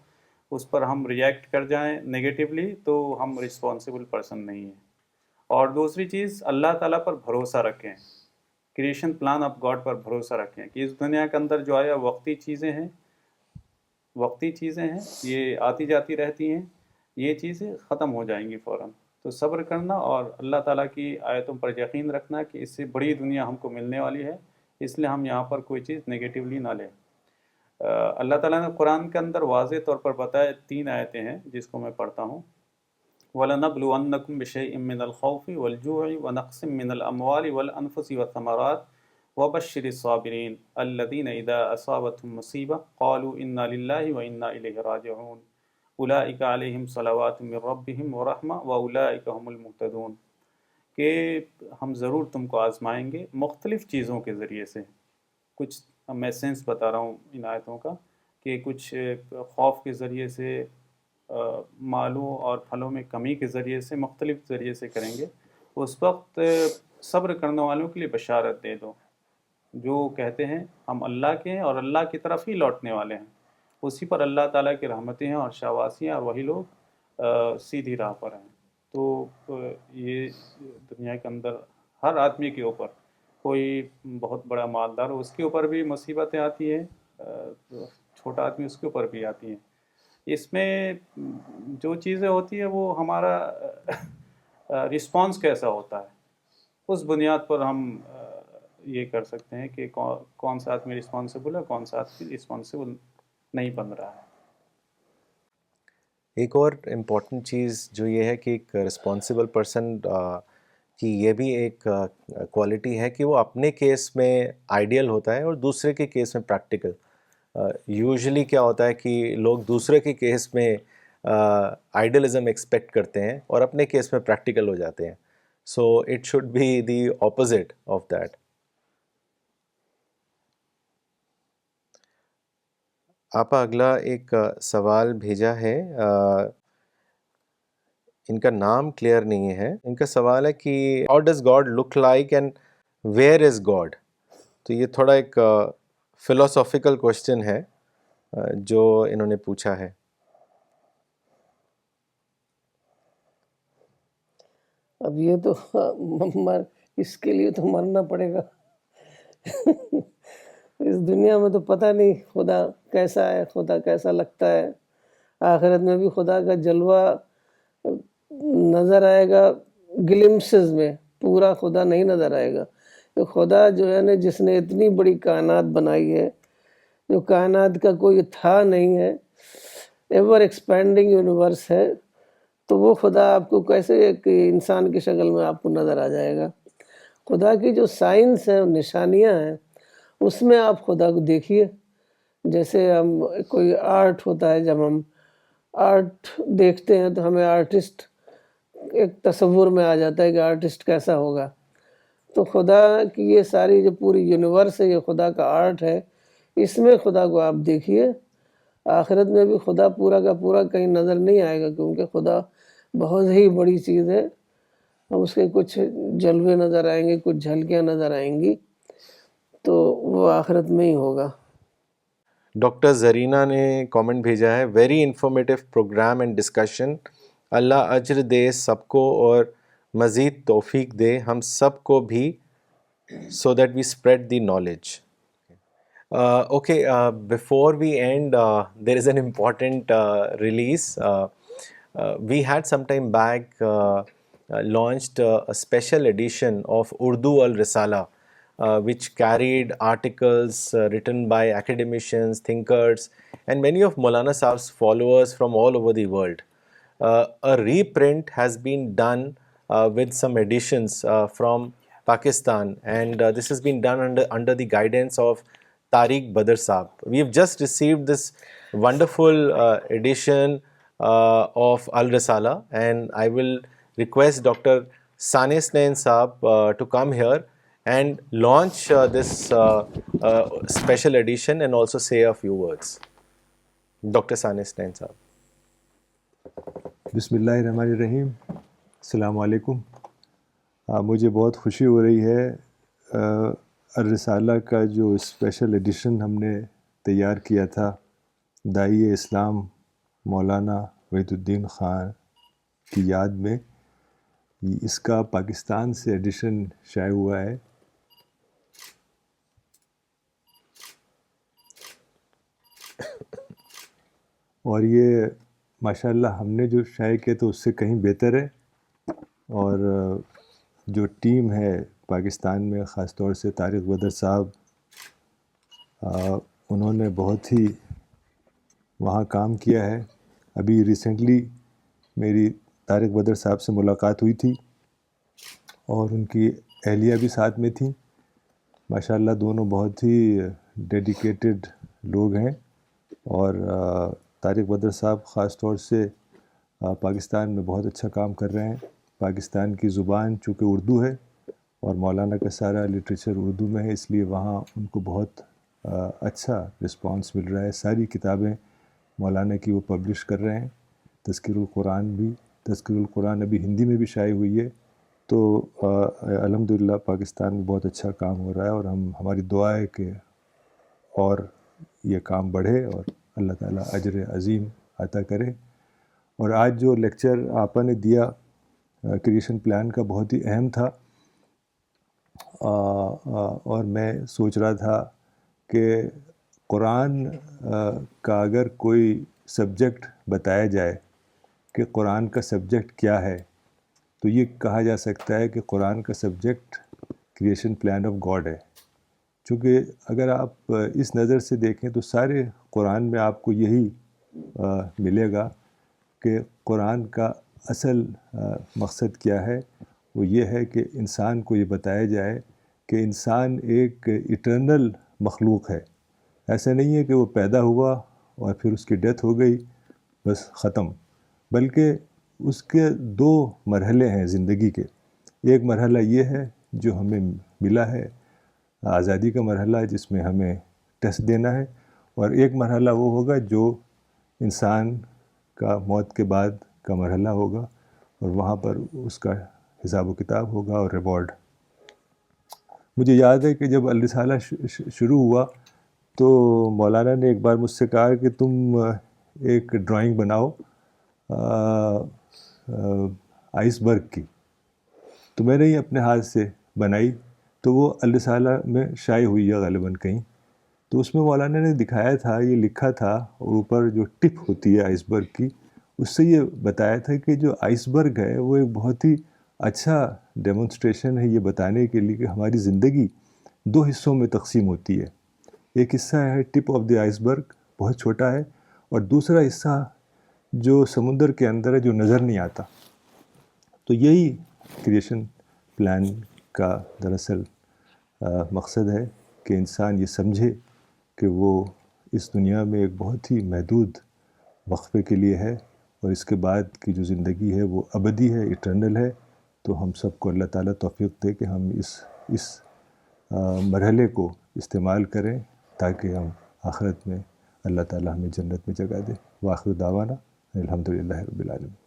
اس پر ہم ریئیکٹ کر جائیں نگیٹیولی، تو ہم رسپانسبل پرسن نہیں ہیں. اور دوسری چیز، اللہ تعالیٰ پر بھروسہ رکھیں، کریشن پلان آف گاڈ پر بھروسہ رکھیں کہ اس دنیا کے اندر جو آیا وقتی چیزیں ہیں، یہ آتی جاتی رہتی ہیں، یہ چیزیں ختم ہو جائیں گی فوراً. تو صبر کرنا اور اللہ تعالیٰ کی آیتوں پر یقین رکھنا کہ اس سے بڑی دنیا ہم کو ملنے والی ہے، اس لیے ہم یہاں پر کوئی چیز نگیٹیولی نہ لیں. اللہ تعالیٰ نے قرآن کے اندر واضح طور پر بتایا، 3 آیتیں ہیں جس کو میں پڑھتا ہوں: وَلَنَبْلُوَنَّكُمْ بِشَيْءٍ مِّنَ الْخَوْفِ وَالْجُوعِ وَنَقْصٍ مِّنَ الْأَمْوَالِ وَالْأَنفُسِ وَالثَّمَرَاتِ وَبَشِّرِ الصَّابِرِينَ الَّذِينَ إِذَا أَصَابَتْهُمْ مُصِيبَةٌ قَالُوا إِنَّا لِلَّهِ وَإِنَّا إِلَيْهِ رَاجِعُونَ أُولَٰئِكَ عَلَيْهِمْ صَلَوَاتٌ مِّن رَّبِّهِمْ وَرَحْمَةٌ وَأُولَٰئِكَ هُمُ الْمُهْتَدُونَ. کہ ہم ضرور تم کو آزمائیں گے مختلف چیزوں کے ذریعے سے. کچھ میں سینس بتا رہا ہوں ان آیتوں کا، کہ کچھ خوف کے ذریعے سے، مالوں اور پھلوں میں کمی کے ذریعے سے، مختلف ذریعے سے کریں گے. اس وقت صبر کرنے والوں کے لیے بشارت دے دو، جو کہتے ہیں ہم اللہ کے ہیں اور اللہ کی طرف ہی لوٹنے والے ہیں. اسی پر اللہ تعالیٰ کی رحمتیں ہیں اور شاباشی ہیں، اور وہی لوگ سیدھی راہ پر ہیں. تو یہ دنیا کے اندر ہر آدمی کے اوپر، کوئی بہت بڑا مالدار ہو، اس کے اوپر بھی مصیبتیں آتی ہیں، چھوٹا آدمی اس کے اوپر بھی آتی ہیں. اس میں جو چیزیں ہوتی ہیں وہ ہمارا رسپانس کیسا ہوتا ہے، اس بنیاد پر ہم یہ کر سکتے ہیں کہ کون سا آدمی رسپانسبل ہے، کون سا آدمی رسپانسبل نہیں بن رہا ہے. ایک اور امپورٹنٹ چیز جو یہ ہے کہ ایک رسپانسبل پرسن کی یہ بھی ایک کوالٹی ہے کہ وہ اپنے کیس میں آئیڈیل ہوتا ہے اور دوسرے کے کیس میں پریکٹیکل. یوزلی کیا ہوتا ہے کہ لوگ دوسرے کے کیس میں آئیڈیلزم ایکسپیکٹ کرتے ہیں اور اپنے کیس میں پریکٹیکل ہو جاتے ہیں. So it should be the opposite of that. آپا اگلا ایک سوال بھیجا ہے، ان کا نام کلیئر نہیں ہے. ان کا سوال ہے کہ how does God look like and where is God? تو یہ تھوڑا ایک فلاسافیکل کوشچن ہے جو انہوں نے پوچھا ہے. اب یہ تو اس کے لیے تو مرنا پڑے گا. اس دنیا میں تو پتہ نہیں خدا کیسا ہے، خدا کیسا لگتا ہے. آخرت میں بھی خدا کا جلوہ نظر آئے گا گلمسز میں، پورا خدا نہیں نظر آئے گا. کہ خدا جو ہے نا، جس نے اتنی بڑی کائنات بنائی ہے، جو کائنات کا کوئی تھا نہیں ہے، ایور ایکسپینڈنگ یونیورس ہے، تو وہ خدا آپ کو کیسے ایک انسان کی شکل میں آپ کو نظر آ جائے گا؟ خدا کی جو سائنس ہے، نشانیاں ہیں، اس میں آپ خدا کو دیکھیے. جیسے ہم کوئی آرٹ ہوتا ہے، جب ہم آرٹ دیکھتے ہیں تو ہمیں آرٹسٹ ایک تصور میں آ جاتا ہے کہ آرٹسٹ کیسا ہوگا. تو خدا کی یہ ساری جو پوری یونیورس ہے، یہ خدا کا آرٹ ہے. اس میں خدا کو آپ دیکھیے. آخرت میں بھی خدا پورا کا پورا کہیں نظر نہیں آئے گا، کیونکہ خدا بہت ہی بڑی چیز ہے. اس کے کچھ جلوے نظر آئیں گے، کچھ جھلکیاں نظر آئیں گی، تو وہ آخرت میں ہی ہوگا. ڈاکٹر زرینہ نے کامنٹ بھیجا ہے، very informative programme and discussion. اللہ اجر دے سب کو اور مزید توفیق دے ہم سب کو بھی، so that we spread the knowledge. Okay, before we end, there is an important release. We had some time back launched a special edition of Urdu Al-Risala, which carried articles written by academicians, thinkers, and many of Maulana Sahib's followers from all over the world. A reprint has been done with some additions from Pakistan, and this has been done under the guidance of Tariq Badr Saab. We have just received this wonderful edition of Al-Risala, and I will request Dr. Sane Snain Saab to come here and launch this special edition and also say a few words. Dr. Sane Snain Saab. بسم اللہ الرحمن الرحیم. السلام علیکم. مجھے بہت خوشی ہو رہی ہے. الرسالہ کا جو اسپیشل ایڈیشن ہم نے تیار کیا تھا داعی اسلام مولانا وحید الدین خان کی یاد میں، اس کا پاکستان سے ایڈیشن شائع ہوا ہے. اور یہ ماشاءاللہ ہم نے جو شائع کیا تو اس سے کہیں بہتر ہے. اور جو ٹیم ہے پاکستان میں، خاص طور سے طارق بدر صاحب، انہوں نے بہت ہی وہاں کام کیا ہے. ابھی ریسنٹلی میری طارق بدر صاحب سے ملاقات ہوئی تھی اور ان کی اہلیہ بھی ساتھ میں تھیں. ماشاءاللہ دونوں بہت ہی ڈیڈیکیٹڈ لوگ ہیں. اور طارق بدر صاحب خاص طور سے پاکستان میں بہت اچھا کام کر رہے ہیں. پاکستان کی زبان چونکہ اردو ہے اور مولانا کا سارا لٹریچر اردو میں ہے، اس لیے وہاں ان کو بہت اچھا رسپانس مل رہا ہے. ساری کتابیں مولانا کی وہ پبلش کر رہے ہیں. تذکیر القرآن ابھی ہندی میں بھی شائع ہوئی ہے. تو الحمدللہ پاکستان میں بہت اچھا کام ہو رہا ہے، اور ہماری دعا ہے کہ اور یہ کام بڑھے اور اللہ تعالیٰ اجر عظیم عطا کرے. اور آج جو لیکچر آپا نے دیا کریشن پلان کا بہت ہی اہم تھا. اور میں سوچ رہا تھا کہ قرآن کا اگر کوئی سبجیکٹ بتایا جائے کہ قرآن کا سبجیکٹ کیا ہے، تو یہ کہا جا سکتا ہے کہ قرآن کا subject creation plan of God ہے. چونکہ اگر آپ اس نظر سے دیکھیں تو سارے قرآن میں آپ کو یہی ملے گا کہ قرآن کا اصل مقصد کیا ہے. وہ یہ ہے کہ انسان کو یہ بتایا جائے کہ انسان ایک ایٹرنل مخلوق ہے. ایسا نہیں ہے کہ وہ پیدا ہوا اور پھر اس کی ڈیتھ ہو گئی بس ختم، بلکہ اس کے دو مرحلے ہیں زندگی کے. ایک مرحلہ یہ ہے جو ہمیں ملا ہے، آزادی کا مرحلہ، جس میں ہمیں ٹیسٹ دینا ہے. اور ایک مرحلہ وہ ہوگا جو انسان کا موت کے بعد کا مرحلہ ہوگا، اور وہاں پر اس کا حساب و کتاب ہوگا اور ریوارڈ. مجھے یاد ہے کہ جب الرسالہ شروع ہوا تو مولانا نے ایک بار مجھ سے کہا کہ تم ایک ڈرائنگ بناؤ آئس برگ کی. تو میں نے ہی اپنے ہاتھ سے بنائی، تو وہ الرسالہ میں شائع ہوئی ہے غالباً کہیں. تو اس میں مولانا نے دکھایا تھا، یہ لکھا تھا، اور اوپر جو ٹپ ہوتی ہے آئس برگ کی، اس سے یہ بتایا تھا کہ جو آئس برگ ہے وہ ایک بہت ہی اچھا ڈیمونسٹریشن ہے یہ بتانے کے لیے کہ ہماری زندگی 2 حصوں میں تقسیم ہوتی ہے. ایک حصہ ہے ٹپ آف دی آئس برگ، بہت چھوٹا ہے، اور دوسرا حصہ جو سمندر کے اندر ہے، جو نظر نہیں آتا. تو یہی کریشن پلان کا دراصل مقصد ہے کہ انسان یہ سمجھے کہ وہ اس دنیا میں ایک بہت ہی محدود وقفے کے لیے ہے، اور اس کے بعد کی جو زندگی ہے وہ ابدی ہے، ایٹرنل ہے. تو ہم سب کو اللہ تعالیٰ توفیق دے کہ ہم اس مرحلے کو استعمال کریں تاکہ ہم آخرت میں اللہ تعالیٰ ہمیں جنت میں جگہ دے. وآخر دعوانا الحمدللہ رب العالمین.